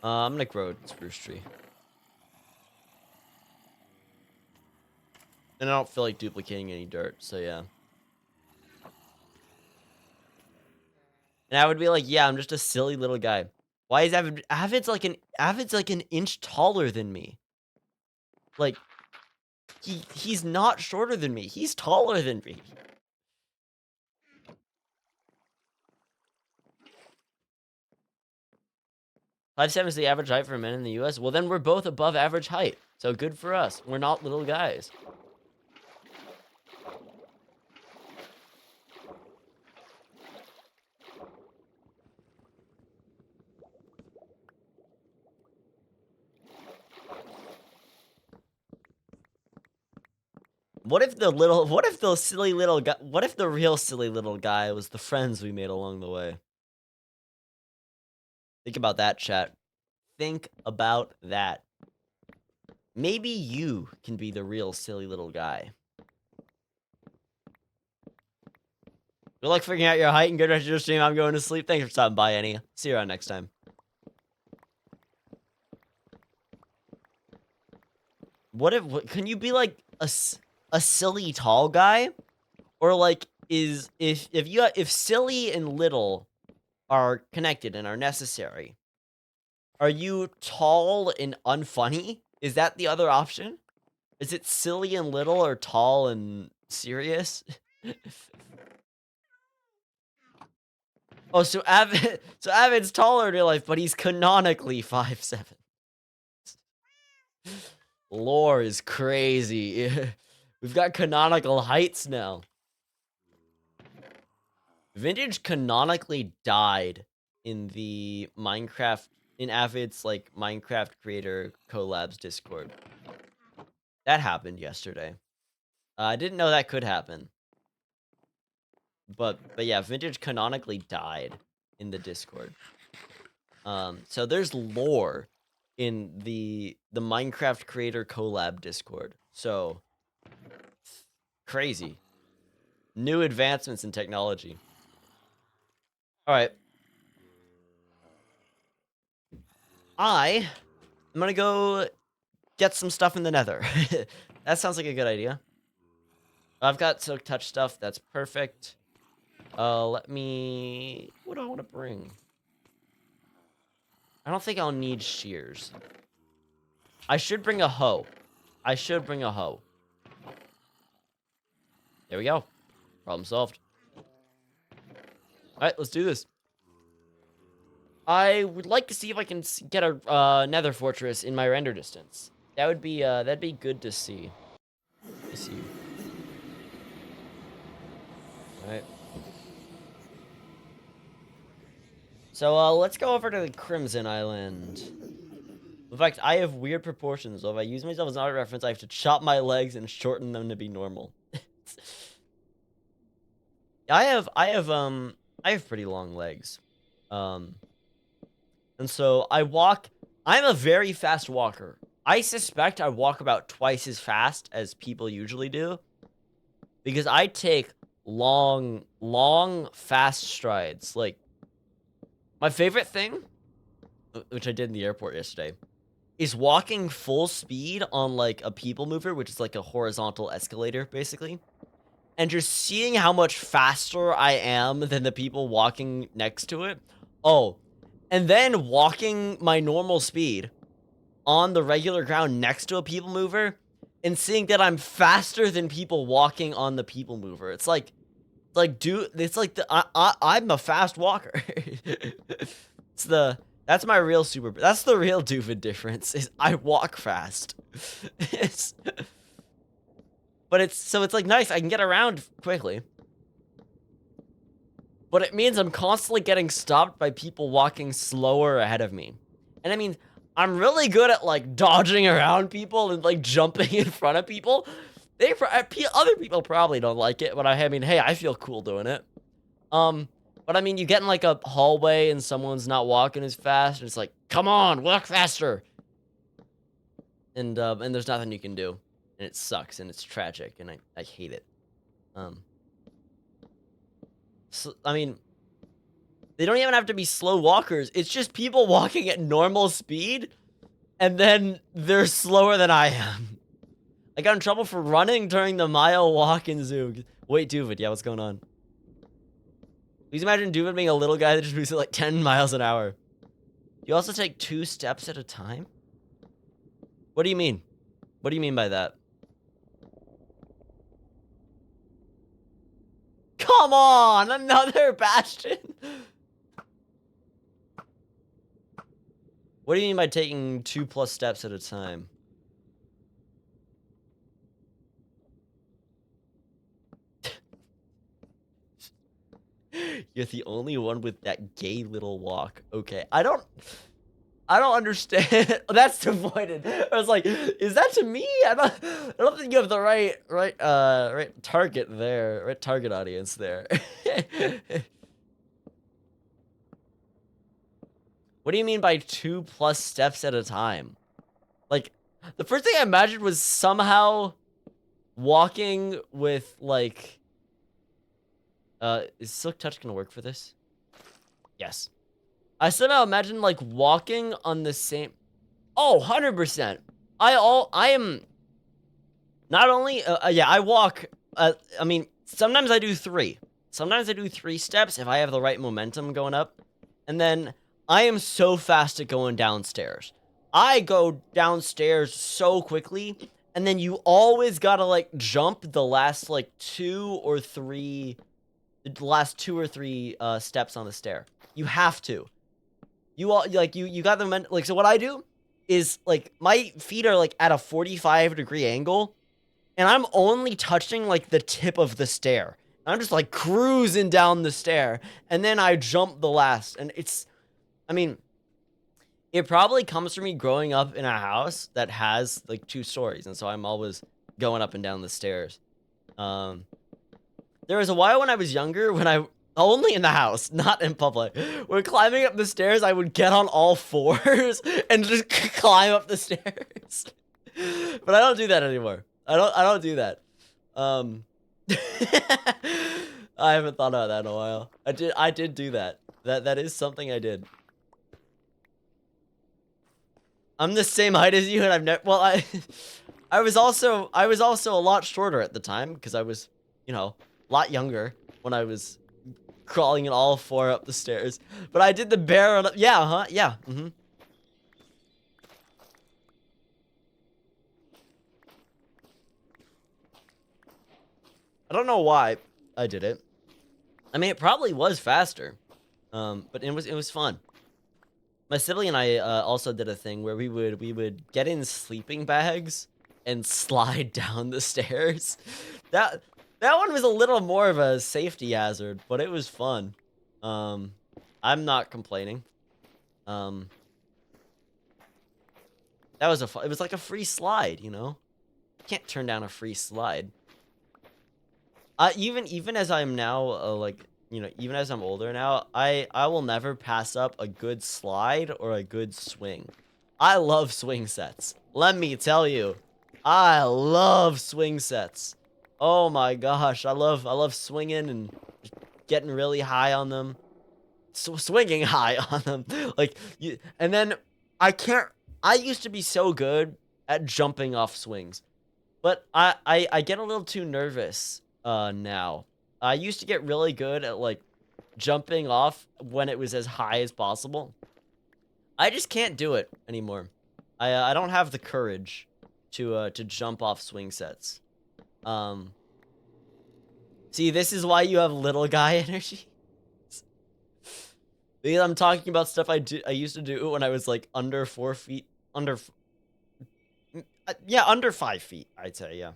I'm gonna grow a spruce tree. And I don't feel like duplicating any dirt, so yeah. And I would be like, yeah, I'm just a silly little guy. Why is Avid? Avid's like an inch taller than me. Like, he's not shorter than me. He's taller than me. Five seven is the average height for men in the U.S. Well, then we're both above average height. So good for us. We're not little guys. What if the real silly little guy was the friends we made along the way? Think about that, chat. Think about that. Maybe you can be the real silly little guy. Good luck figuring out your height and good rest of your stream. I'm going to sleep. Thanks for stopping by, Annie. See you around next time. Can you be like a silly tall guy? Or like if silly and little are connected and are necessary, are you tall and unfunny? Is that the other option? Is it silly and little or tall and serious? Oh, so Avid's taller in real life, but he's canonically 5'7". Lore is crazy. We've got canonical heights now. Vintage canonically died in the Avid's like Minecraft creator collabs Discord. That happened yesterday. I didn't know that could happen. But yeah, Vintage canonically died in the Discord. So there's lore in the Minecraft creator collab Discord. So crazy. New advancements in technology. All right. I I'm gonna go get some stuff in the nether. That sounds like a good idea. I've got silk touch stuff. That's perfect. Let me... What do I want to bring? I don't think I'll need shears. I should bring a hoe. I should bring a hoe. There we go. Problem solved. Alright, let's do this. I would like to see if I can get a nether fortress in my render distance. That would be, that'd be good to see. Let's see. Alright. So, let's go over to the Crimson Island. In fact, I have weird proportions, so if I use myself as an art reference, I have to chop my legs and shorten them to be normal. I have pretty long legs. And so I'm a very fast walker. I suspect I walk about twice as fast as people usually do. Because I take long, fast strides. Like, my favorite thing, which I did in the airport yesterday, is walking full speed on, like, a people mover, which is like a horizontal escalator, basically. And just seeing how much faster I am than the people walking next to it. Oh, and then walking my normal speed on the regular ground next to a people mover and seeing that I'm faster than people walking on the people mover. It's like, dude, it's like I'm a fast walker. That's my real that's the real doovid difference, is I walk fast. But it's like nice, I can get around quickly. But it means I'm constantly getting stopped by people walking slower ahead of me. And I mean, I'm really good at like dodging around people and like jumping in front of people. Other people probably don't like it, but I mean, hey, I feel cool doing it. But I mean, you get in like a hallway and someone's not walking as fast, and it's like, come on, walk faster. And there's nothing you can do. And it sucks, and it's tragic, and I hate it. So, I mean, they don't even have to be slow walkers. It's just people walking at normal speed, and then they're slower than I am. I got in trouble for running during the mile walk in Zoog. Wait, doovid, yeah, what's going on? Please imagine doovid being a little guy that just moves at like 10 miles an hour. You also take 2 steps at a time? What do you mean? What do you mean by that? Come on, another bastion. What do you mean by taking 2+ steps at a time? You're the only one with that gay little walk. Okay, I don't understand. That's disappointed. I was like, is that to me? I don't think you have the right target there, right target audience there. What do you mean by 2+ steps at a time? Like, the first thing I imagined was somehow walking with like, is Silk Touch gonna work for this? Yes. I somehow imagine like walking on the same. Oh, 100%. I am not only yeah, I walk I mean, sometimes I do 3. Sometimes I do 3 steps if I have the right momentum going up. And then I am so fast at going downstairs. I go downstairs so quickly, and then you always got to like jump the last like 2 or 3 steps on the stair. You have to. You got the like, so what I do is like my feet are like at a 45-degree angle, and I'm only touching like the tip of the stair. I'm just like cruising down the stair, and then I jump the last. And it's, I mean, it probably comes from me growing up in a house that has like 2 stories, and so I'm always going up and down the stairs. There was a while when I was younger when I only in the house, not in public. When climbing up the stairs, I would get on all 4s and just climb up the stairs. But I don't do that anymore. I don't do that. I haven't thought about that in a while. I did do that. That is something I did. I'm the same height as you, and I've never. Well, I was also a lot shorter at the time because I was, you know, a lot younger when I was crawling in all four up the stairs. But I did the bear on. Yeah, huh? Yeah. I don't know why I did it. I mean, it probably was faster. But it was fun. My sibling and I also did a thing where we would get in sleeping bags and slide down the stairs. That that one was a little more of a safety hazard, but it was fun. Um, I'm not complaining. Um, that was it was like a free slide, you know? You can't turn down a free slide. Even as I'm now like, you know, even as I'm older now, I will never pass up a good slide or a good swing. I love swing sets. Let me tell you. I love swing sets. Oh my gosh, I love swinging and getting really high on them. Swinging high on them. Like you, and then I can't I used to be so good at jumping off swings. But I get a little too nervous now. I used to get really good at like jumping off when it was as high as possible. I just can't do it anymore. I don't have the courage to jump off swing sets. Um See, this is why you have little guy energy. Because I'm talking about stuff I used to do when I was like under 4 feet, yeah, under 5 feet, I'd say, yeah.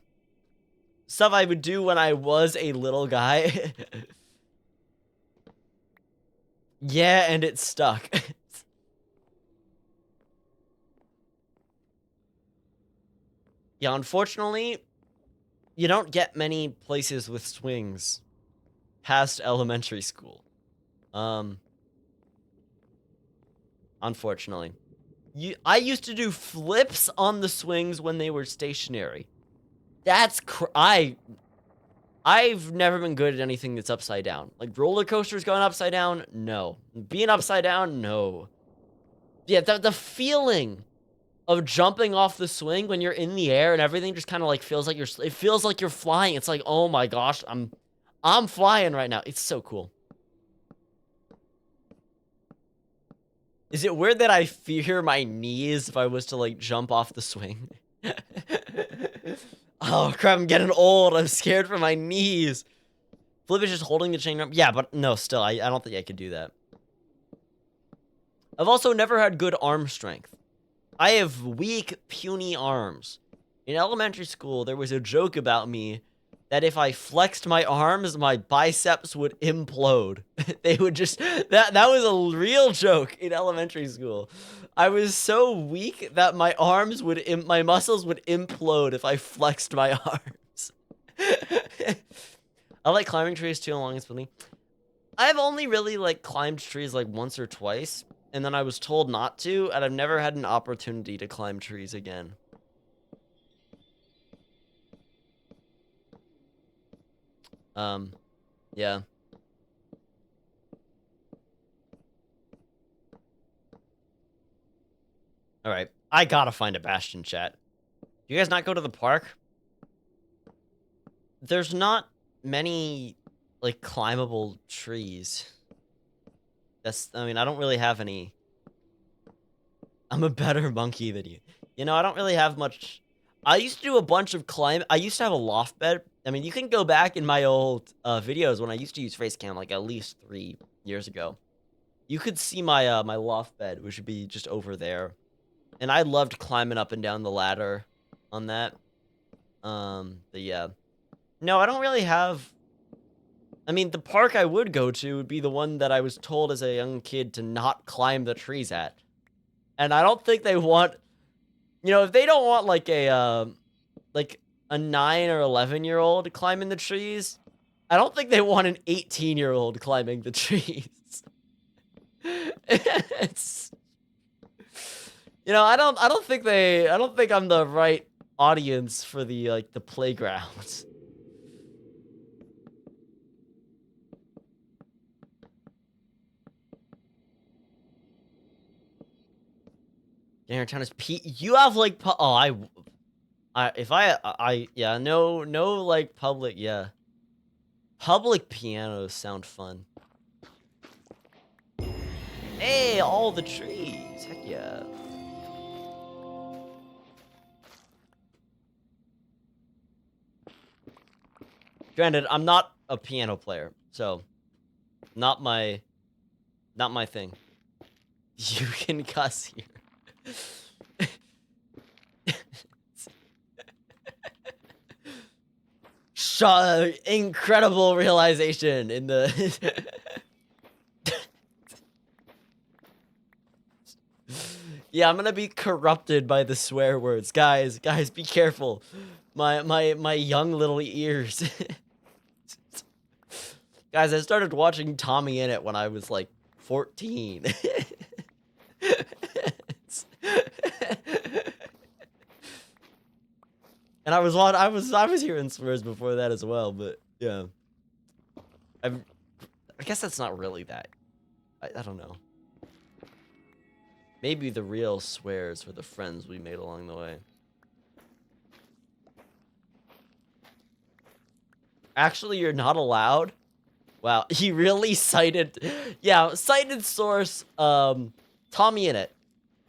Stuff I would do when I was a little guy. Yeah, and it stuck. Yeah, unfortunately, you don't get many places with swings past elementary school. Um, Unfortunately. I used to do flips on the swings when they were stationary. That's I've never been good at anything that's upside down. Like roller coasters going upside down, no. Being upside down, no. Yeah, the feeling of jumping off the swing when you're in the air and everything just kind of like feels like it feels like you're flying. It's like, "Oh my gosh, I'm flying right now." It's so cool. Is it weird that I fear my knees if I was to like jump off the swing? Oh crap, I'm getting old. I'm scared for my knees. Flip is just holding the chain up. Yeah, but no, still, I don't think I could do that. I've also never had good arm strength. I have weak, puny arms. In elementary school, there was a joke about me that if I flexed my arms, my biceps would implode. They would just that was a real joke in elementary school. I was so weak that my muscles would implode if I flexed my arms. I like climbing trees too long as building. I've only really like climbed trees like once or twice, and then I was told not to, and I've never had an opportunity to climb trees again. Yeah. All right. I gotta find a bastion, chat. Do you guys not go to the park? There's not many, like, climbable trees. I mean, I don't really have any. I'm a better monkey than you. You know, I don't really have much. I used to do a bunch of I used to have a loft bed. I mean, you can go back in my old videos when I used to use face cam, like, at least 3 years ago. You could see my my loft bed, which would be just over there. And I loved climbing up and down the ladder on that. But yeah. No, I don't really have. I mean, the park I would go to would be the one that I was told as a young kid to not climb the trees at. And I don't think they want, you know, if they don't want like a 9 or 11-year-old climbing the trees, I don't think they want an 18-year-old climbing the trees. It's, you know, I don't think I'm the right audience for the like the playground. Dinner town is you have like yeah, no like public, yeah. Public pianos sound fun. Hey, all the trees. Heck yeah. Granted, I'm not a piano player, so not my thing. You can cuss here. Incredible realization in the Yeah, I'm gonna be corrupted by the swear words. Guys, be careful. My young little ears. Guys, I started watching Tommy in It when I was like 14. And I was hearing swears before that as well, but yeah. I guess that's not really that. I don't know. Maybe the real swears were the friends we made along the way. Actually, you're not allowed? Wow, he really cited... Yeah, cited source, Tommy in It.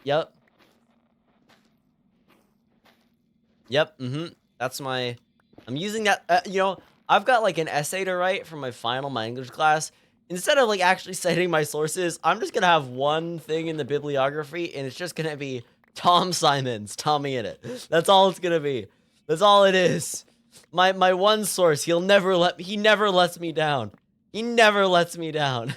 Yep. Yep, That's my... I'm using that... you know, I've got, like, an essay to write for my English class. Instead of, like, actually citing my sources, I'm just gonna have one thing in the bibliography, and it's just gonna be Tom Simons, Tommy in It. That's all it's gonna be. That's all it is. My one source, he never lets me down. He never lets me down.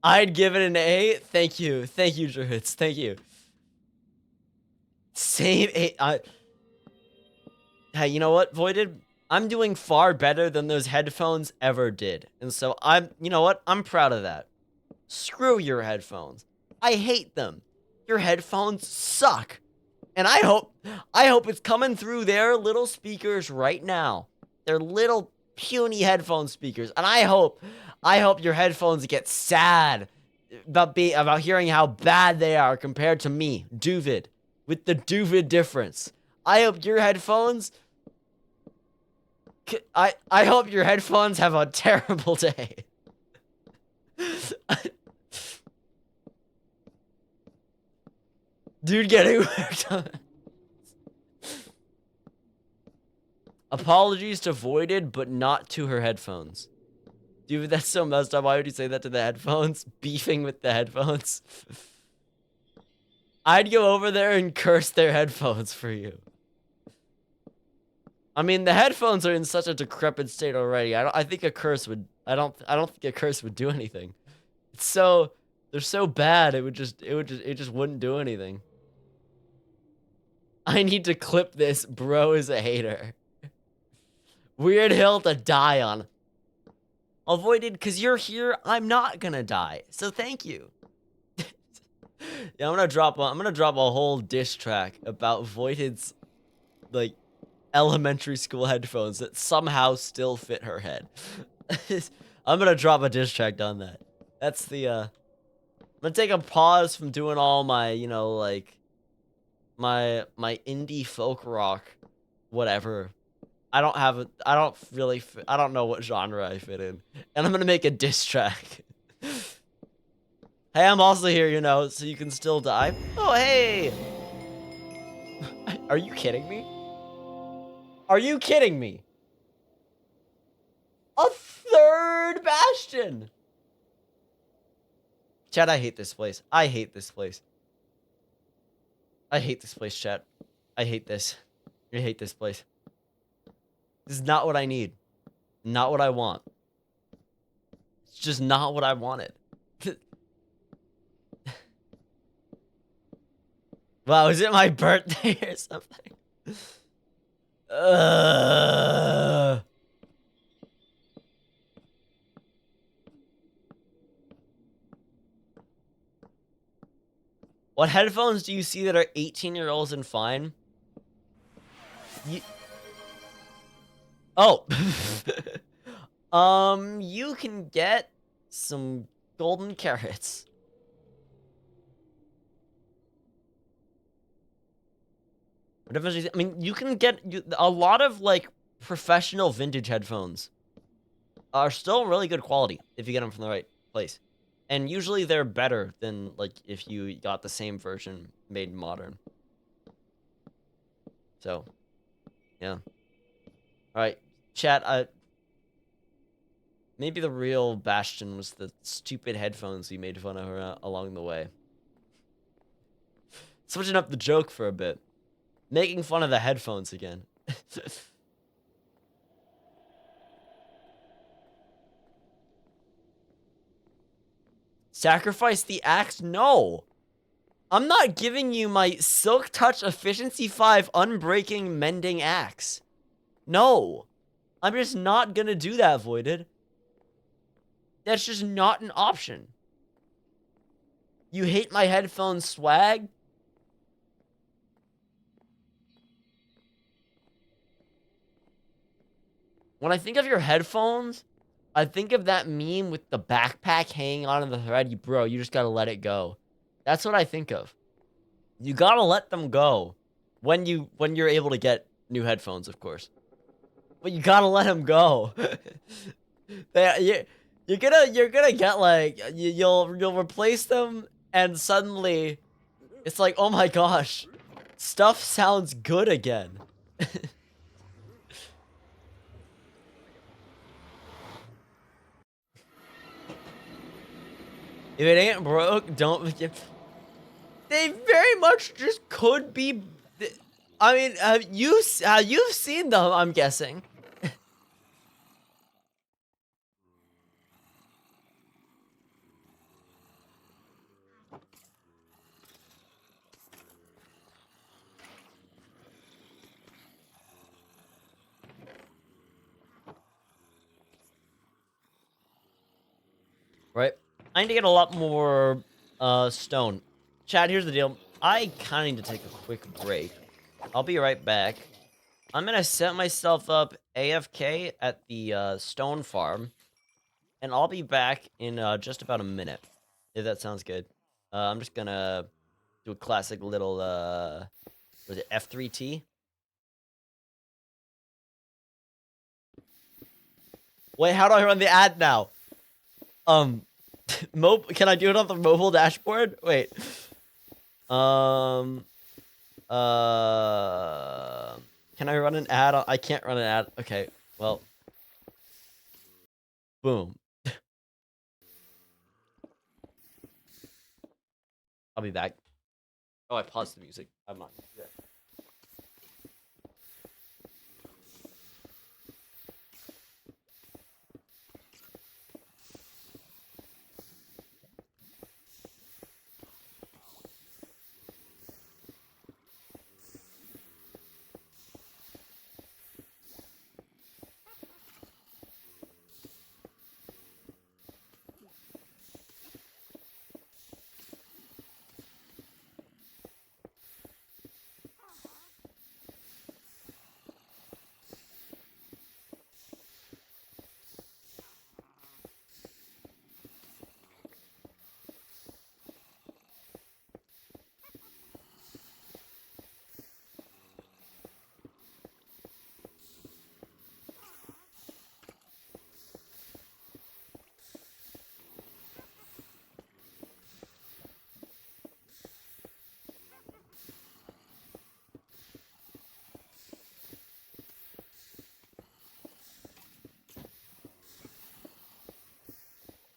I'd give it an A. Thank you, Druids. Thank you. Same A. Hey, you know what, Voided? I'm doing far better than those headphones ever did. And so you know what? I'm proud of that. Screw your headphones. I hate them. Your headphones suck. And I hope it's coming through their little speakers right now. Their little puny headphone speakers. And I hope your headphones get sad about hearing how bad they are compared to me, doovid, with the doovid difference. I hope your headphones I hope your headphones have a terrible day. Dude getting worked on. Apologies to Voided, but not to her headphones. Dude, that's so messed up. Why would you say that to the headphones? Beefing with the headphones. I'd go over there and curse their headphones for you. I mean, the headphones are in such a decrepit state already. I think a curse would. I don't think a curse would do anything. They're so bad. It just wouldn't do anything. I need to clip this. Bro is a hater. Weird hill to die on. Avoided, because you're here. I'm not gonna die. So thank you. Yeah, I'm gonna drop a whole diss track about Voided's like elementary school headphones that somehow still fit her head. I'm gonna drop a diss track on that. That's the I'm gonna take a pause from doing all my, you know, like my indie folk rock whatever. I don't know what genre I fit in. And I'm gonna make a diss track. Hey, I'm also here, you know, so you can still die. Oh, hey! Are you kidding me? Are you kidding me? A third bastion! Chat, I hate this place. I hate this place. I hate this place, chat. I hate this. I hate this place. This is not what I need. Not what I want. It's just not what I wanted. Wow, is it my birthday or something? What headphones do you see that are 18-year-olds and fine? Oh. You can get some golden carrots. I mean, you can get a lot of like professional vintage headphones are still really good quality if you get them from the right place. And usually they're better than like if you got the same version made modern. So, yeah. All right, chat. Maybe the real bastion was the stupid headphones we made fun of along the way. Switching up the joke for a bit. Making fun of the headphones again. Sacrifice the axe? No. I'm not giving you my Silk Touch Efficiency 5 Unbreaking Mending Axe. No. I'm just not gonna do that, Voided. That's just not an option. You hate my headphone swag? When I think of your headphones, I think of that meme with the backpack hanging on the thread. Bro, you just gotta let it go. That's what I think of. You gotta let them go when you're able to get new headphones, of course. But you gotta let them go. You're gonna get like you'll replace them and suddenly it's like, oh my gosh, stuff sounds good again. If it ain't broke, don't. They very much just could be. I mean, you've seen them? I'm guessing. Right. I need to get a lot more stone. Chad, here's the deal. I kind of need to take a quick break. I'll be right back. I'm gonna set myself up AFK at the stone farm, and I'll be back in just about a minute, if that sounds good. I'm just gonna do a classic little was it F3T? Wait, how do I run the ad now? Can I do it on the mobile dashboard? Wait. Um, can I run an ad? I can't run an ad. Okay, well. Boom. I'll be back. Oh, I paused the music. I'm not. Yeah.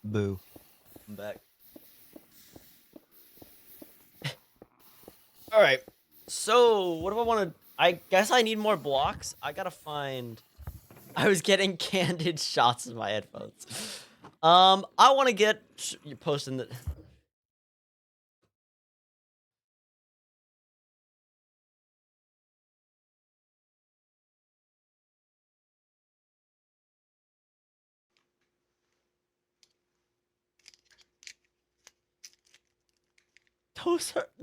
Boo. I'm back. All right. So, what do I want to? I guess I need more blocks. I gotta find. I was getting candid shots of my headphones. I want to get you posting the.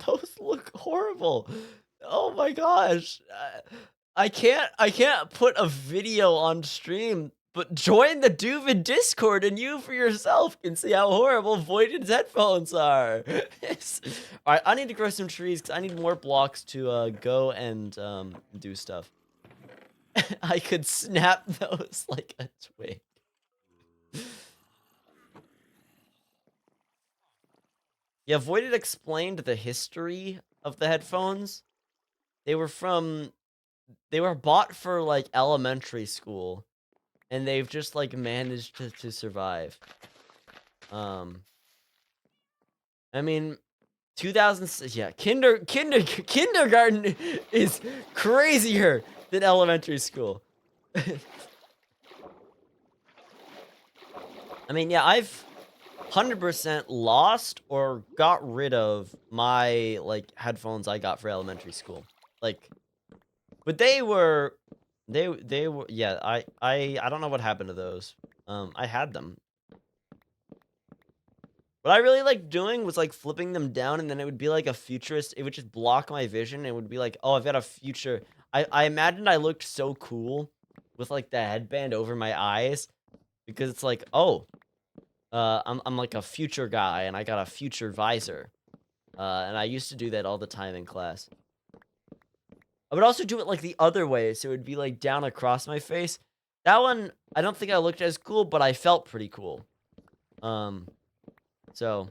Those look horrible. Oh my gosh. I can't put a video on stream But join the doovid Discord and you for yourself can see how horrible Voided's headphones are. Alright, I need to grow some trees because I need more blocks to go and do stuff. I could snap those like a twig. Yeah, Voided explained the history of the headphones. They were bought for like elementary school, and they've just like managed to survive. I mean, 2000, yeah, kindergarten is crazier than elementary school. I mean, yeah, I've 100% lost or got rid of my like headphones I got for elementary school. Like, but they were yeah, I don't know what happened to those. I had them. What I really liked doing was like flipping them down, and then it would be like a futurist. It would just block my vision. It would be like, oh, I've got a future. I imagined I looked so cool with like the headband over my eyes, because it's like, oh, I'm like a future guy, and I got a future visor. And I used to do that all the time in class. I would also do it like the other way, so it would be like down across my face. That one, I don't think I looked as cool, but I felt pretty cool. So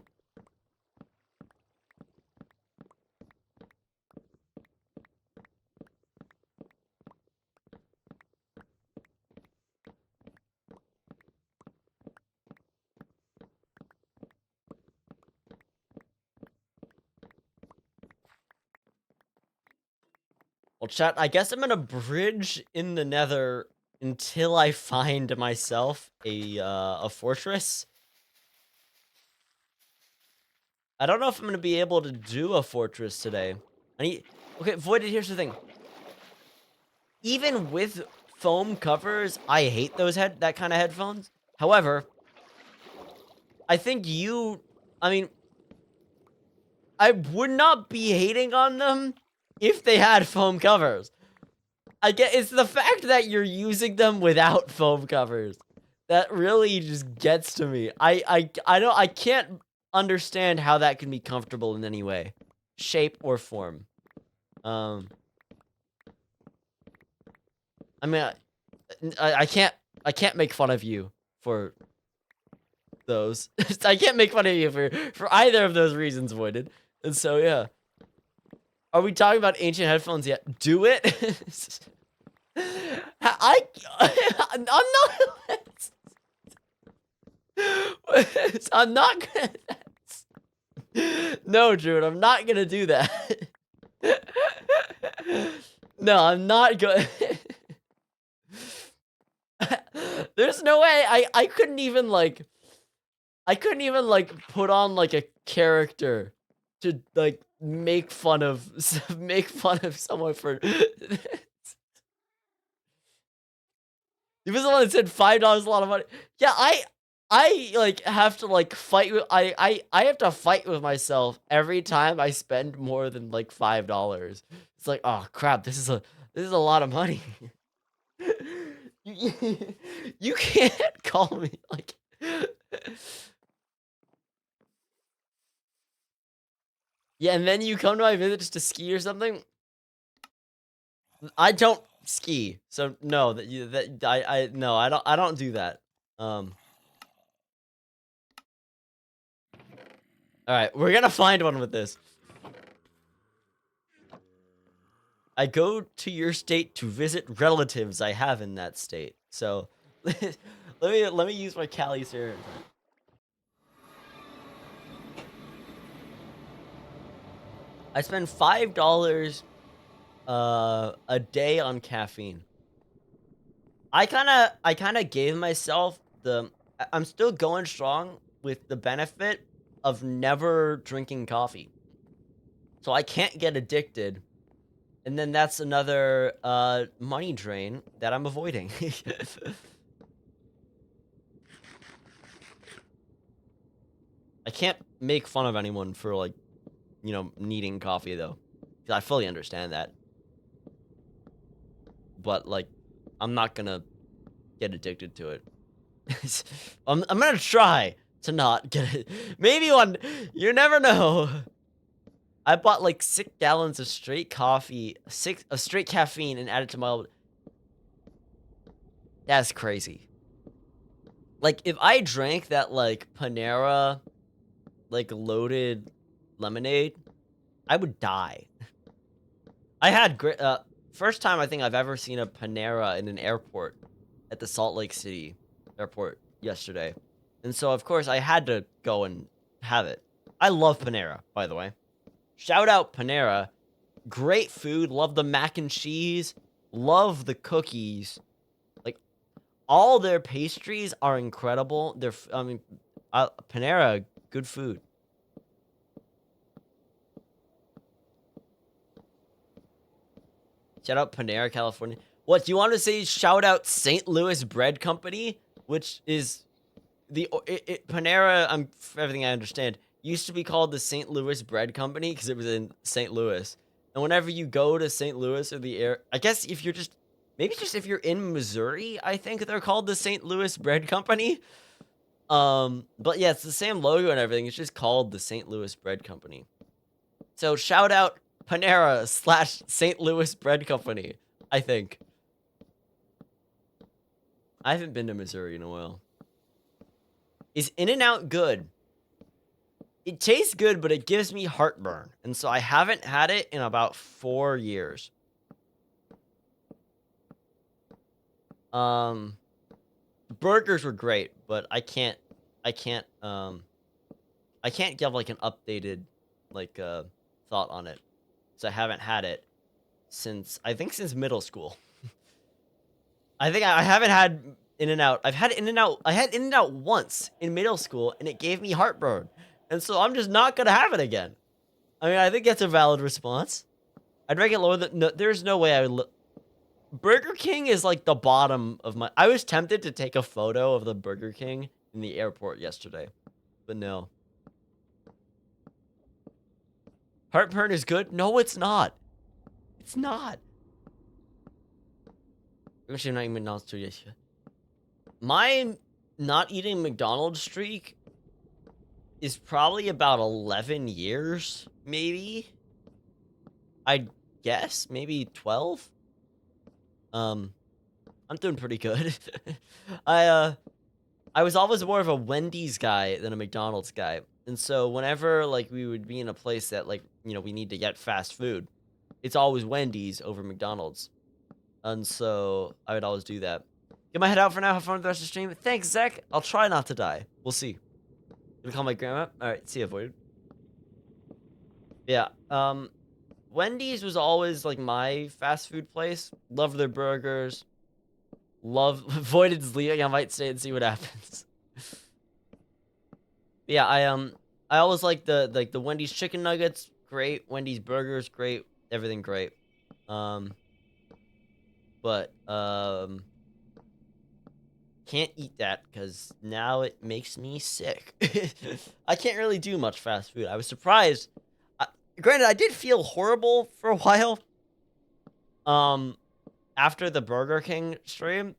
well, chat, I guess I'm gonna bridge in the nether until I find myself a fortress. I don't know if I'm gonna be able to do a fortress today. Okay, Voided, here's the thing. Even with foam covers, I hate that kind of headphones. However, I think I mean, I would not be hating on them if they had foam covers. It's the fact that you're using them without foam covers that really just gets to me. I can't understand how that can be comfortable in any way, shape, or form. I mean, I can't make fun of you for those. I can't make fun of you for either of those reasons, Voided. And so yeah. Are we talking about ancient headphones yet? Do it. I'm not. I'm not gonna. No, Druid, I'm not gonna do that. No, I'm not going. There's no way I couldn't even like put on like a character to like make fun of someone for. He was the one that said $5 a lot of money. Yeah, I like have to like fight with I have to fight with myself every time I spend more than like $5. It's like, oh crap, this is a lot of money. You can't call me like. Yeah, and then you come to my village to ski or something. I don't ski, so no. No, I don't do that. All right, we're gonna find one with this. I go to your state to visit relatives I have in that state. So let me use my Cali's here. I spend $5 a day on caffeine. I kind of gave myself I'm still going strong with the benefit of never drinking coffee. So I can't get addicted. And then that's another money drain that I'm avoiding. I can't make fun of anyone for like, you know, needing coffee though. I fully understand that. But like, I'm not gonna get addicted to it. I'm gonna try to not get it. Maybe one. You never know. I bought like 6 gallons of straight coffee, straight caffeine, and added to my. That's crazy. Like if I drank that like Panera, like loaded lemonade, I would die. I had great. First time I think I've ever seen a Panera in an airport at the Salt Lake City airport yesterday. And so, of course, I had to go and have it. I love Panera, by the way. Shout out Panera. Great food. Love the mac and cheese. Love the cookies. Like, all their pastries are incredible. Panera, good food. Shout out Panera, California. What, do you want to say shout out St. Louis Bread Company? Which is Panera, for everything I understand, used to be called the St. Louis Bread Company because it was in St. Louis. And whenever you go to St. Louis or the air, I guess if you're if you're in Missouri, I think they're called the St. Louis Bread Company. But yeah, it's the same logo and everything. It's just called the St. Louis Bread Company. So shout out Panera / St. Louis Bread Company, I think. I haven't been to Missouri in a while. Is In-N-Out good? It tastes good, but it gives me heartburn. And so I haven't had it in about 4 years. Burgers were great, but I can't give like an updated thought on it. So I haven't had it since middle school. I think I haven't had In-N-Out. I had In-N-Out once in middle school, and it gave me heartburn. And so I'm just not gonna have it again. I mean, I think that's a valid response. I'd rank it lower than... No, there's no way I would... Burger King is like the bottom of my... I was tempted to take a photo of the Burger King in the airport yesterday. But no. Heartburn is good? No, it's not. It's not. Actually, I'm not eating McDonald's too yet. My not eating McDonald's streak is probably about 11 years, maybe. I guess maybe 12. I'm doing pretty good. I was always more of a Wendy's guy than a McDonald's guy. And so whenever like we would be in a place that like, you know, we need to get fast food, it's always Wendy's over McDonald's. And so I would always do that. Get my head out for now. Have fun with the rest of the stream. Thanks, Zach. I'll try not to die. We'll see. Gonna call my grandma. All right. See you, Void. Yeah. Wendy's was always like my fast food place. Love their burgers. Love Voided's leaving. I might stay and see what happens. Yeah. I always like the Wendy's chicken nuggets. Great. Wendy's burgers. Great. Everything great. But can't eat that because now it makes me sick. I can't really do much fast food. I was surprised. Granted, I did feel horrible for a while after the Burger King stream,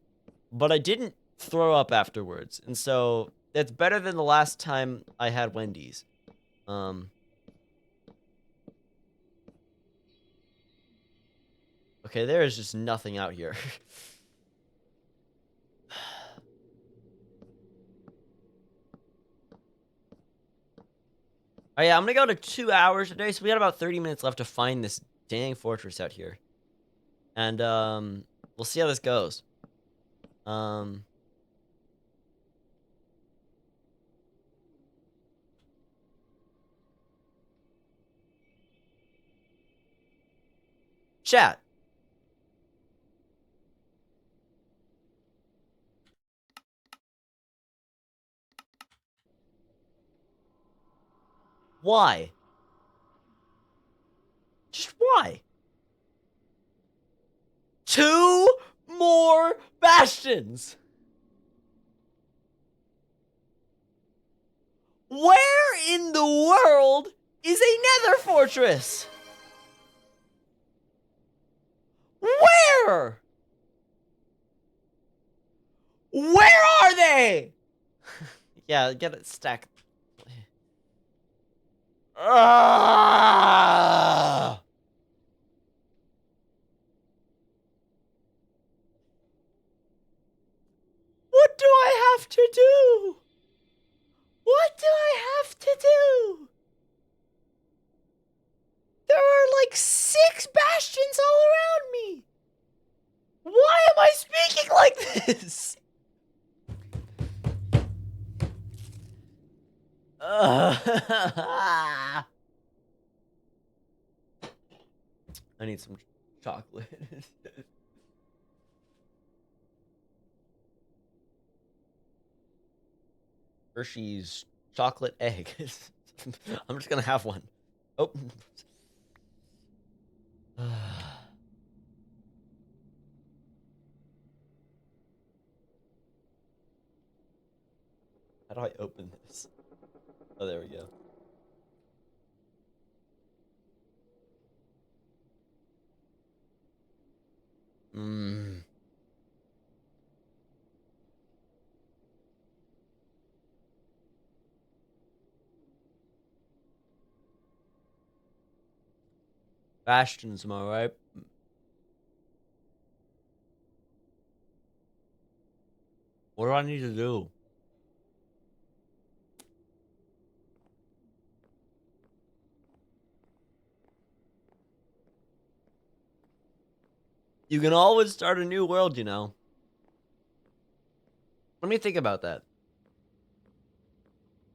but I didn't throw up afterwards. And so that's better than the last time I had Wendy's. Okay, there is just nothing out here. Oh yeah, I'm gonna go to 2 hours today, so we got about 30 minutes left to find this dang fortress out here. And, we'll see how this goes. Chat. Why? Just why? 2 more bastions! Where in the world is a nether fortress? Where? Where are they? Yeah, get it stacked. What do I have to do? What do I have to do? There are like 6 bastions all around me. Why am I speaking like this? I need some chocolate. Hershey's chocolate egg. I'm just gonna have one. Oh. How do I open this? Oh, there we go. Mmm. Bastions, am I right? What do I need to do? You can always start a new world, you know. Let me think about that.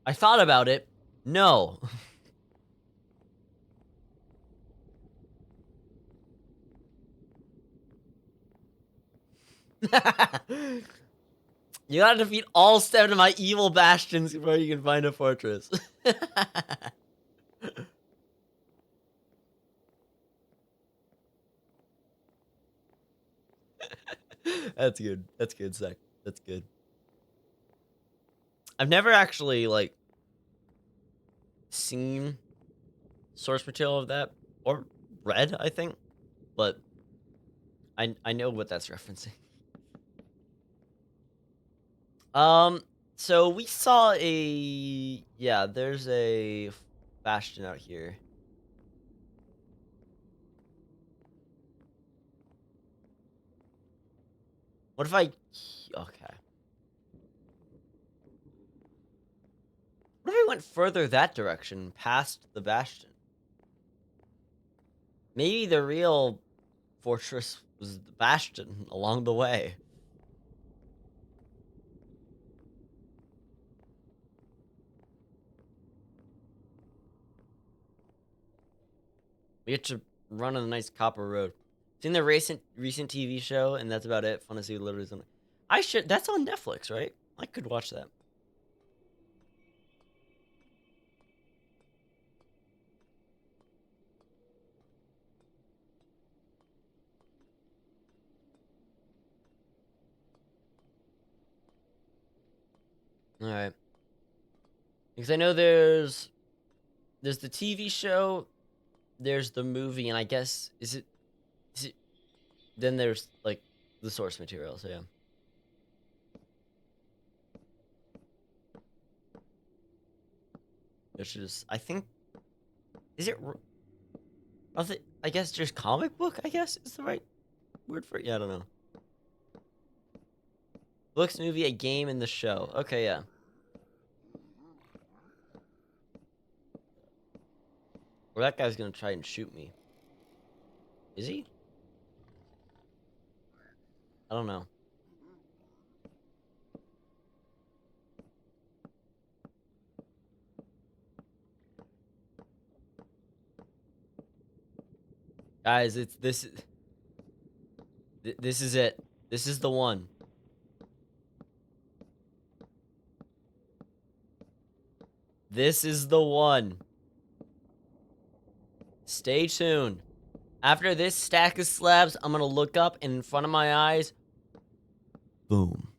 I thought about it. No. You gotta defeat all 7 of my evil bastions before you can find a fortress. That's good. That's good, Zach. That's good. I've never actually, like, seen source material of that. Or read, I think. But I know what that's referencing. So we saw a... Yeah, there's a bastion out here. What if I... Okay. What if I went further that direction, past the bastion? Maybe the real fortress was the bastion along the way. We get to run on a nice copper road. Seen the recent TV show, and that's about it. Fun to see literally something. I should... That's on Netflix, right? I could watch that. Alright. Because I know there's the TV show, there's the movie, and I guess... Is it... Then there's, like, the source material, so yeah. Which is... I think... Is it... I guess just comic book, I guess, is the right word for it? Yeah, I don't know. Books, movie, a game, and the show. Okay, yeah. Well, that guy's gonna try and shoot me. Is he? I don't know. Guys, it's this... This is it. This is the one. This is the one. Stay tuned. After this stack of slabs, I'm gonna look up, and in front of my eyes... Boom.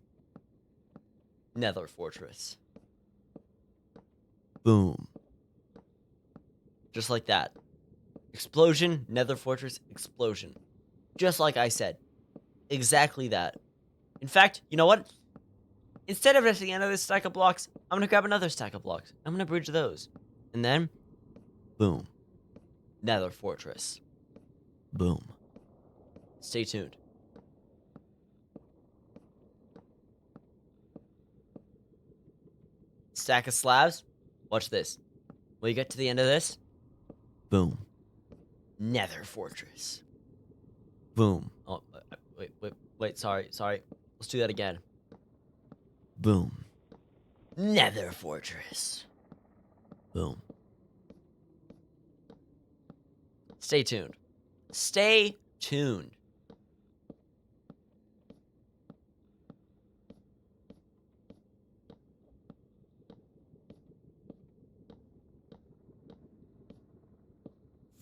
Nether Fortress. Boom. Just like that. Explosion, Nether Fortress, explosion. Just like I said. Exactly that. In fact, you know what? Instead of at the end of this stack of blocks, I'm gonna grab another stack of blocks. I'm gonna bridge those. And then, boom. Nether fortress. Boom. Stay tuned. Stack of slabs. Watch this. When you get to the end of this, boom. Nether fortress. Boom. Oh, wait. Sorry. Let's do that again. Boom. Nether fortress. Boom. Stay tuned. Stay tuned.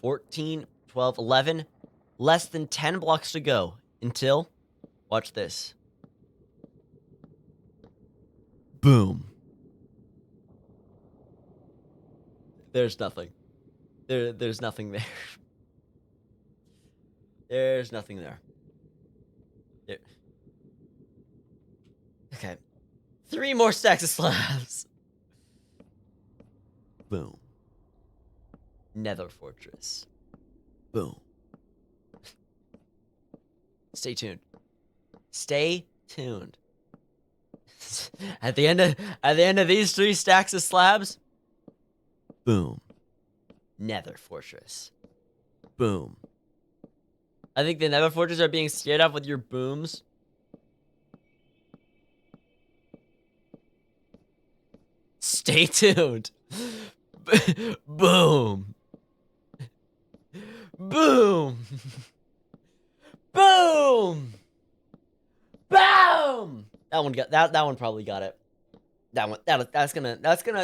$14, $12, $11. Less than 10 blocks to go until, watch this. Boom. There's nothing. There's nothing there. There's nothing there. Okay. 3 more stacks of slabs. Boom. Nether fortress. Boom. Stay tuned. Stay tuned. At the end of these 3 stacks of slabs, boom. Nether fortress. Boom. I think the Nether fortress are being scared off with your booms. Stay tuned. Boom. Boom. Boom. Boom. That one got that one probably got it. That's gonna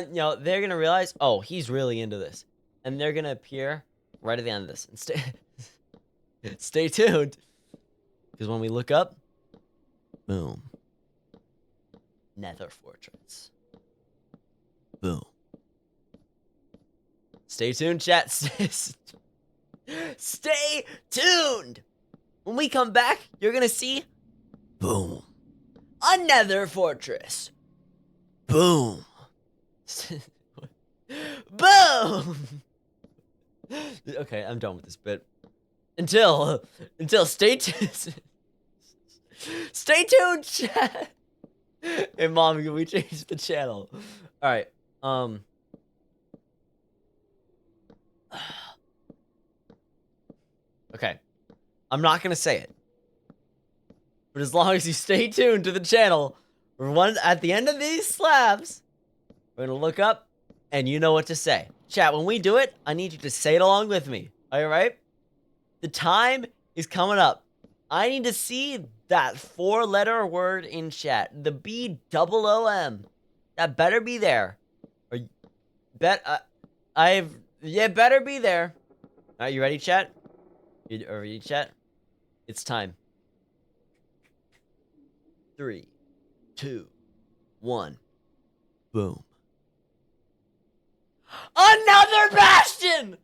you know, they're gonna realize, oh, he's really into this. And they're gonna appear right at the end of this. And stay tuned. Because when we look up, boom. Nether fortress. Boom. Stay tuned, chat. Stay tuned. When we come back, you're gonna see, boom, a Nether fortress. Boom. Boom. Okay, I'm done with this bit. Until stay tuned. Stay tuned, chat. Hey, Mom, can we change the channel? All right. Okay. I'm not gonna say it. But as long as you stay tuned to the channel, at the end of these slabs, we're gonna look up, and you know what to say. Chat, when we do it, I need you to say it along with me. Alright? The time is coming up. I need to see that 4-letter word in chat. The BOOM. That better be there. Or better be there. Alright, you ready, chat? You ready, chat? It's time. 3, 2, 1. Boom. Another bastion!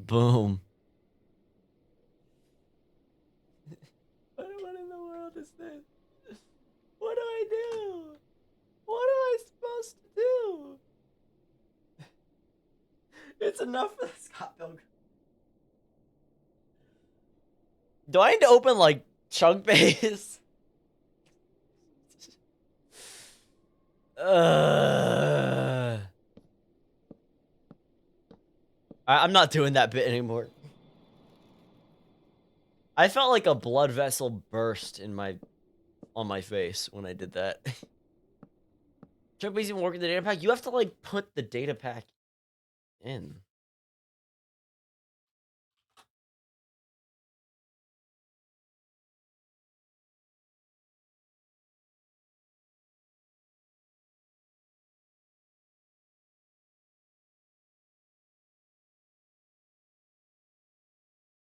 Boom. What in the world is this? What do I do? What am I supposed to do? It's enough for the Scott Pilgrim. Do I need to open, like, chunk base? I'm not doing that bit anymore. I felt like a blood vessel burst on my face when I did that. Chunk base even work in the data pack? You have to, like, put the data pack in.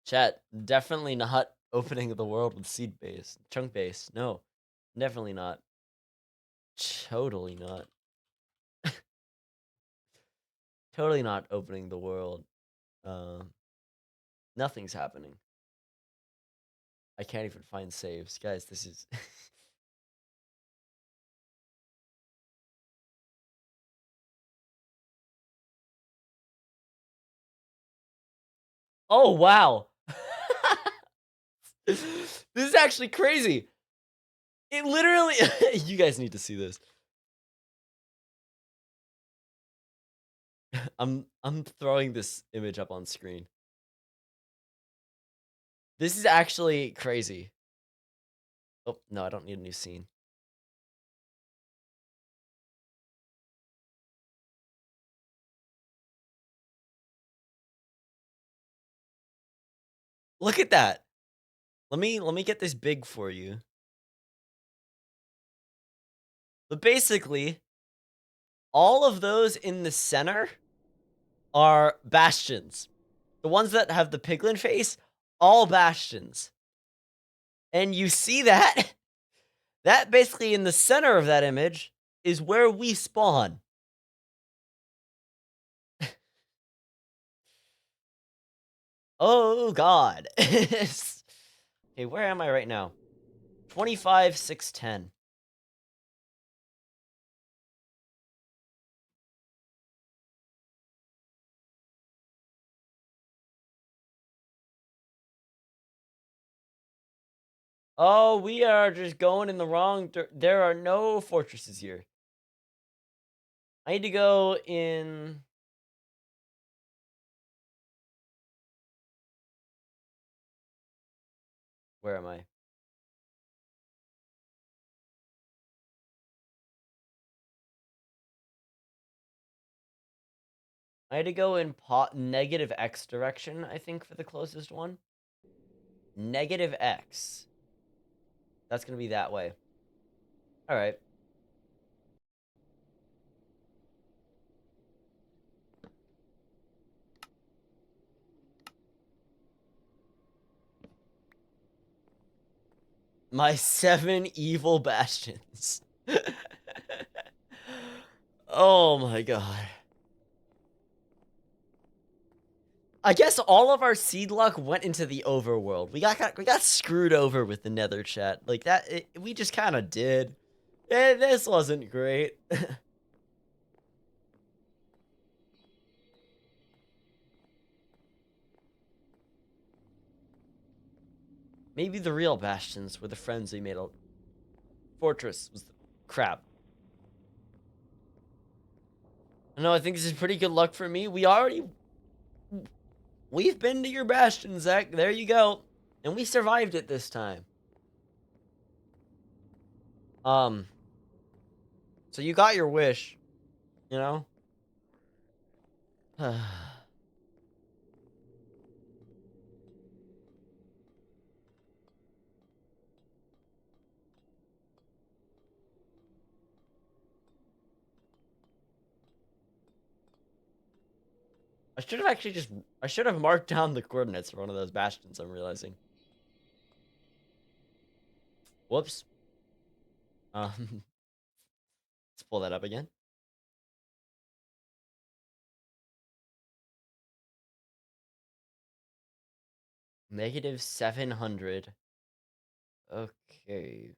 Chat, definitely not opening the world with seed base. Chunk base. No. Definitely not. Totally not. Totally not opening the world. Nothing's happening. I can't even find saves. Guys, this is... Oh, wow. This is actually crazy. It literally... You guys need to see this. I'm throwing this image up on screen. This is actually crazy. Oh, no, I don't need a new scene. Look at that. Let me get this big for you. But basically, all of those in the center are bastions. The ones that have the piglin face, all bastions. And you see that? That basically in the center of that image is where we spawn. Oh god. Okay, where am I right now? 25,610. Oh, we are just going in the wrong there are no fortresses here. I need to go in... Where am I? I had to go in negative X direction, I think, for the closest one. Negative X. That's going to be that way. All right. My 7 evil bastions. Oh my god. I guess all of our seed luck went into the overworld. We got screwed over with the nether, chat. Like that we just kind of did. This wasn't great. Maybe the real bastions were the friends we made. A fortress was the crap. No, I think this is pretty good luck for me. We've been to your bastion, Zach. There you go. And we survived it this time. So you got your wish, you know? I should have marked down the coordinates for one of those bastions, I'm realizing. Whoops. Let's pull that up again. Negative 700. Okay.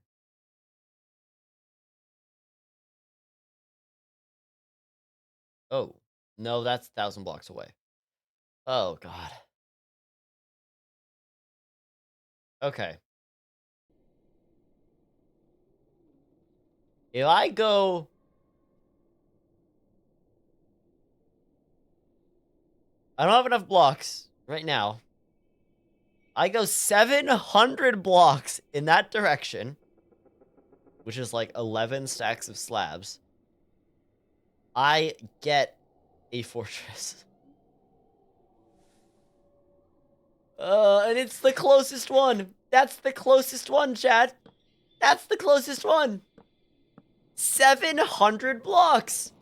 Oh, no, that's 1,000 blocks away. Oh, God. Okay. If I go... I don't have enough blocks right now. I go 700 blocks in that direction, which is like 11 stacks of slabs. I get a fortress. And it's the closest one. That's the closest one, chat. That's the closest one. 700 blocks.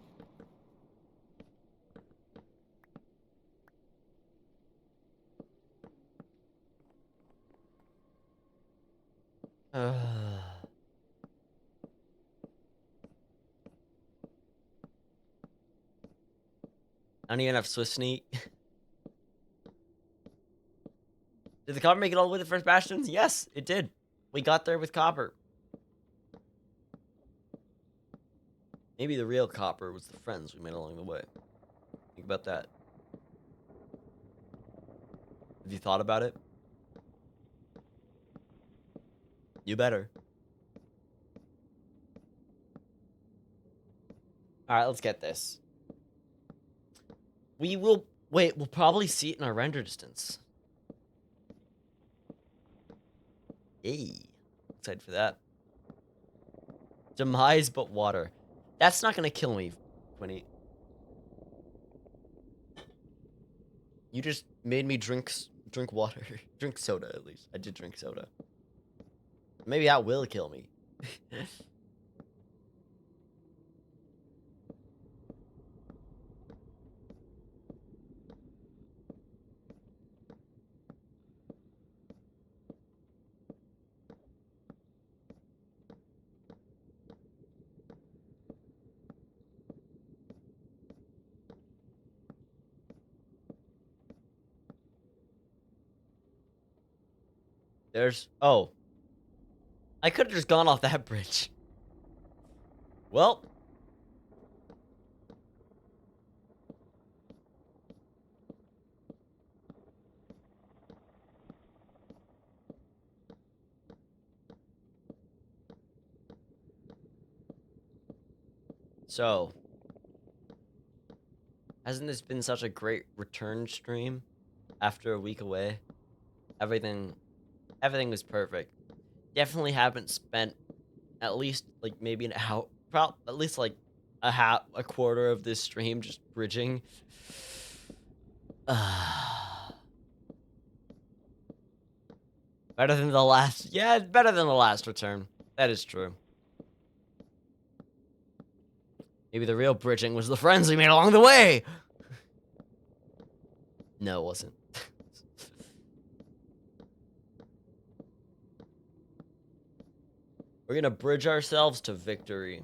I don't even have Swift Sneak. Did the copper make it all the way to the first bastions? Yes, it did. We got there with copper. Maybe the real copper was the friends we made along the way. Think about that. Have you thought about it? You better. Alright, let's get this. We will... Wait, we'll probably see it in our render distance. Hey. Excited for that. Demise but water. That's not gonna kill me, Quinny. You just made me drink water. Drink soda, at least. I did drink soda. Maybe that will kill me. There's... Oh. I could have just gone off that bridge. Well. So. Hasn't this been such a great return stream? After a week away? Everything was perfect. Definitely haven't spent at least like maybe an hour, at least like a quarter of this stream just bridging. Better than the last. Yeah, better than the last return. That is true. Maybe the real bridging was the friends we made along the way. No, it wasn't. We're gonna bridge ourselves to victory.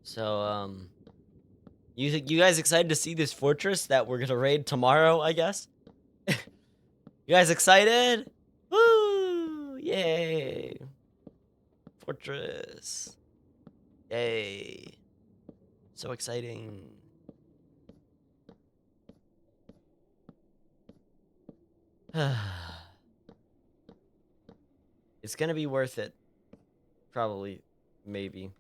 So, you guys excited to see this fortress that we're gonna raid tomorrow, I guess? You guys excited? Woo! Yay! Fortress. Yay. So exciting. It's gonna be worth it. Probably. Maybe.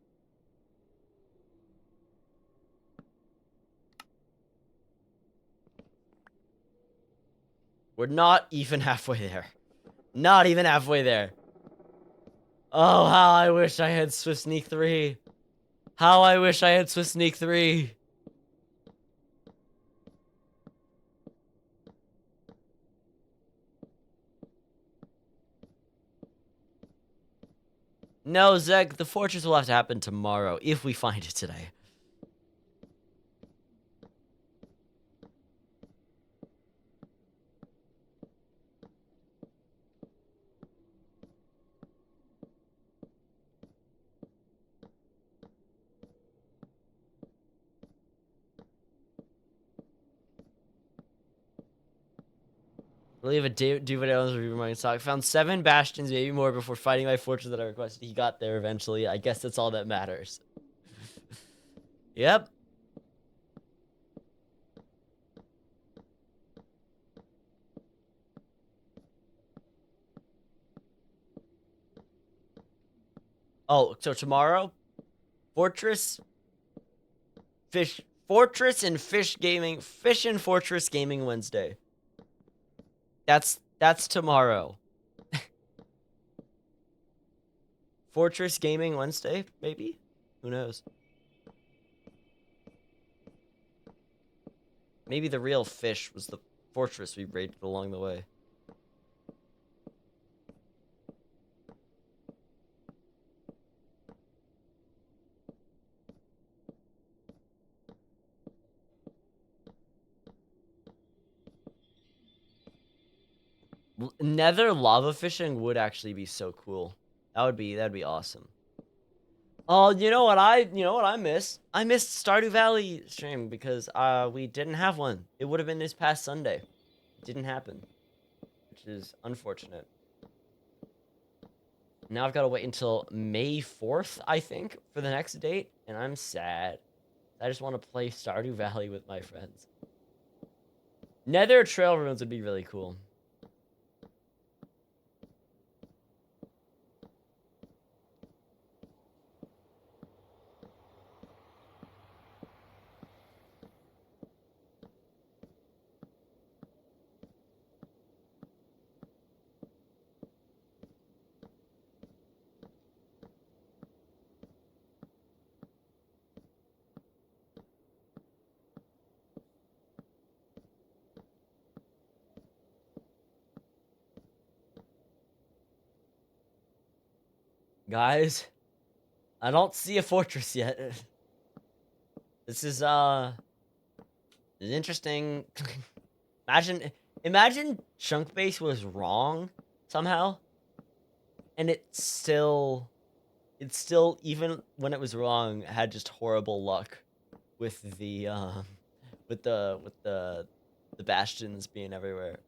We're not even halfway there. Not even halfway there. Oh, how I wish I had Swift Sneak 3. How I wish I had Swift Sneak 3. No, Zeg, the fortress will have to happen tomorrow if we find it today. I believe a doovid owns a remind stock. Found 7 bastions, maybe more, before fighting my fortress that I requested. He got there eventually. I guess that's all that matters. Yep. Oh, so tomorrow, Fortress, Fortress and Fish and Fortress Gaming Wednesday. That's tomorrow. Fortress Gaming Wednesday, maybe? Who knows? Maybe the real fish was the fortress we raided along the way. Nether lava fishing would actually be so cool. That'd be awesome. Oh, you know what I miss? I missed Stardew Valley stream because we didn't have one. It would have been this past Sunday. It didn't happen, which is unfortunate. Now I've got to wait until May 4th, I think, for the next date, and I'm sad. I just want to play Stardew Valley with my friends. Nether trail ruins would be really cool. Guys, I don't see a fortress yet. This is interesting. Imagine Chunk Base was wrong somehow, and it's still even when it was wrong had just horrible luck with the the bastions being everywhere.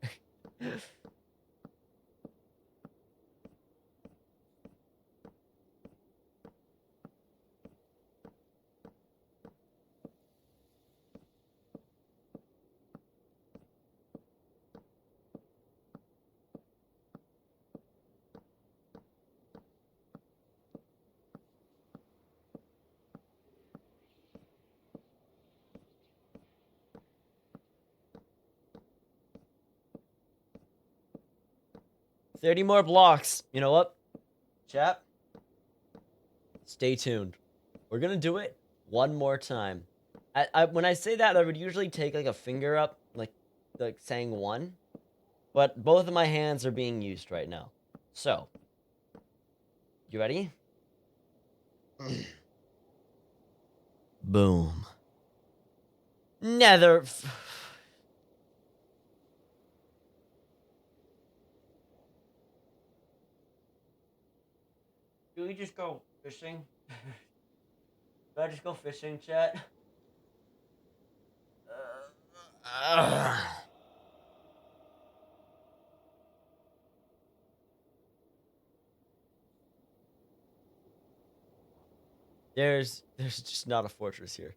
30 more blocks. You know what, chat? Stay tuned. We're gonna do it one more time. When I say that, I would usually take like a finger up, like saying one, but both of my hands are being used right now. So, you ready? Boom. Nether. Do we just go fishing? Do I just go fishing, chat? There's just not a fortress here.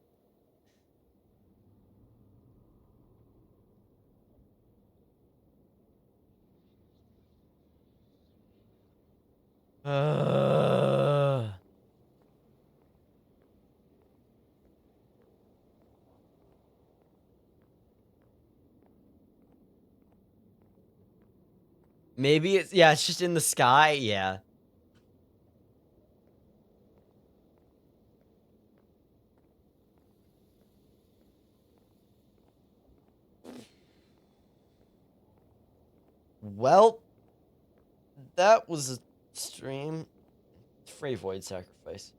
Maybe it's, yeah, it's just in the sky. Yeah. Well, that was a stream. Free void sacrifice.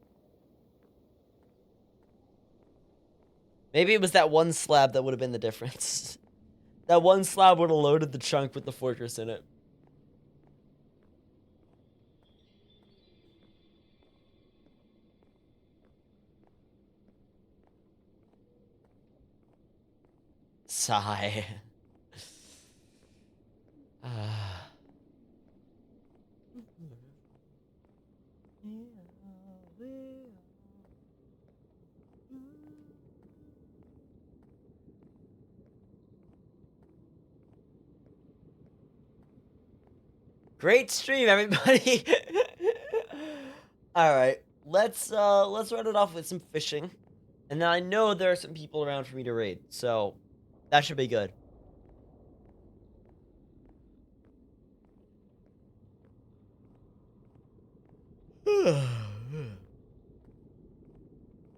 Maybe it was that one slab that would have been the difference. That one slab would have loaded the chunk with the fortress in it. Sigh. Great stream, everybody. All right, let's run it off with some fishing, and then I know there are some people around for me to raid, so that should be good.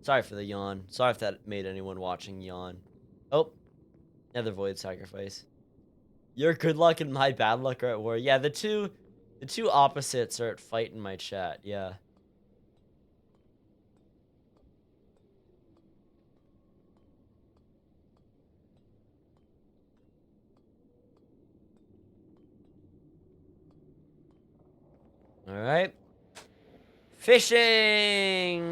Sorry for the yawn. Sorry if that made anyone watching yawn. Oh, another void sacrifice. Your good luck and my bad luck are at war. Yeah, the two opposites are at fight in my chat. Yeah. All right. Fishing.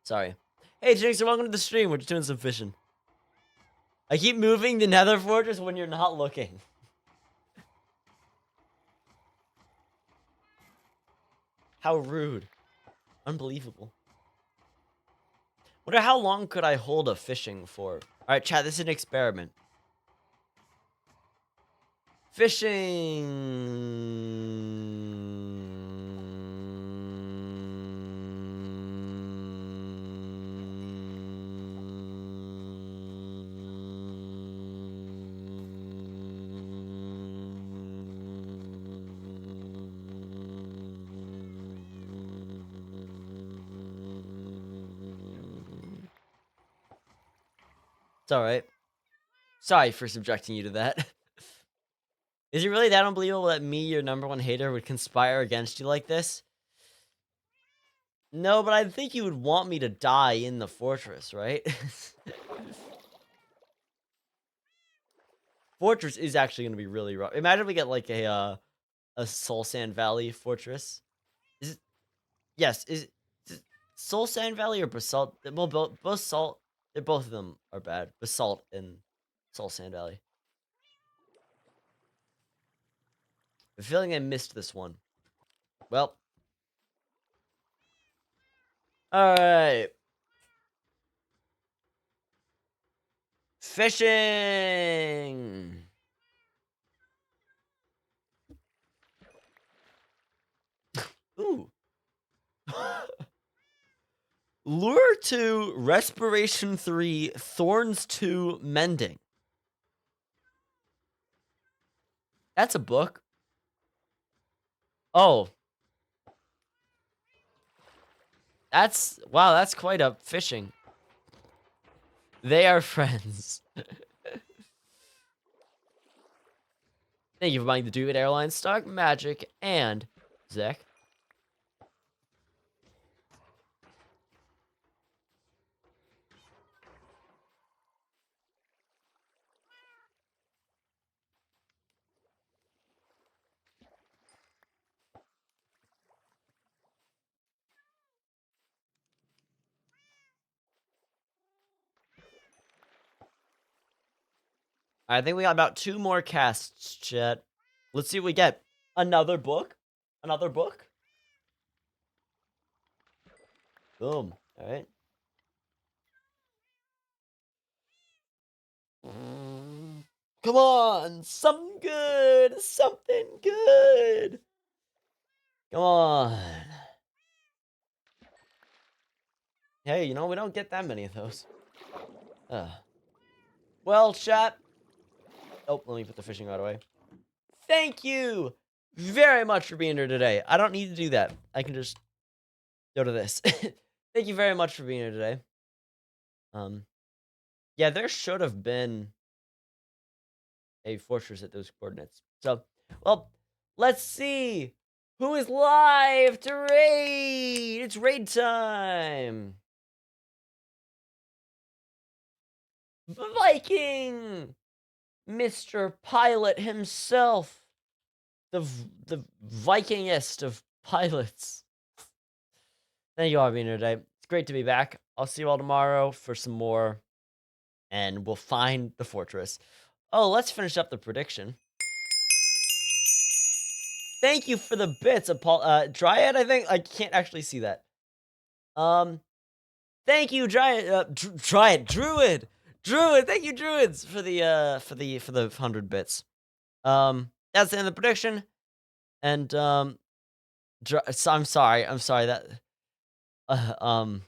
Sorry. Hey, Jinx, welcome to the stream. We're just doing some fishing. I keep moving the Nether Fortress when you're not looking. How rude. Unbelievable. Wonder how long could I hold a fishing for? Alright, chat, this is an experiment. Fishing. It's alright. Sorry for subjecting you to that. Is it really that unbelievable that me, your #1 hater, would conspire against you like this? No, but I think you would want me to die in the fortress, right? Fortress is actually going to be really rough. Imagine if we get like a Soul Sand Valley fortress. Is it, yes, is it Soul Sand Valley or Basalt? Well, both Salt, both of them are bad. Basalt and Soul Sand Valley. I'm feeling I missed this one. Well. Alright. Fishing! Ooh. Lure 2, Respiration 3, Thorns 2, Mending. That's a book. Oh. Wow, that's quite a fishing. They are friends. Thank you for buying the Doovid Airlines stock, Magic, and Zach. I think we got about 2 more casts, chat. Let's see what we get. Another book? Another book? Boom. Alright. Come on! Something good! Something good! Come on. Hey, you know, we don't get that many of those. Well, chat. Oh, let me put the fishing rod away. Thank you very much for being here today. I don't need to do that. I can just go to this. Thank you very much for being here today. Yeah, there should have been a fortress at those coordinates. So, well, let's see who is live to raid. It's raid time. Viking, Mr. Pilot himself, the Vikingest of pilots. Thank you all for being here today. It's great to be back. I'll see you all tomorrow for some more, and we'll find the fortress. Oh, let's finish up the prediction. Thank you for the bits, Dryad. I think I can't actually see that. Thank you, Dryad. Dryad, Druid. Druid, thank you, Druids, for the 100 bits. That's the end of the prediction, and, so I'm sorry that, uh, um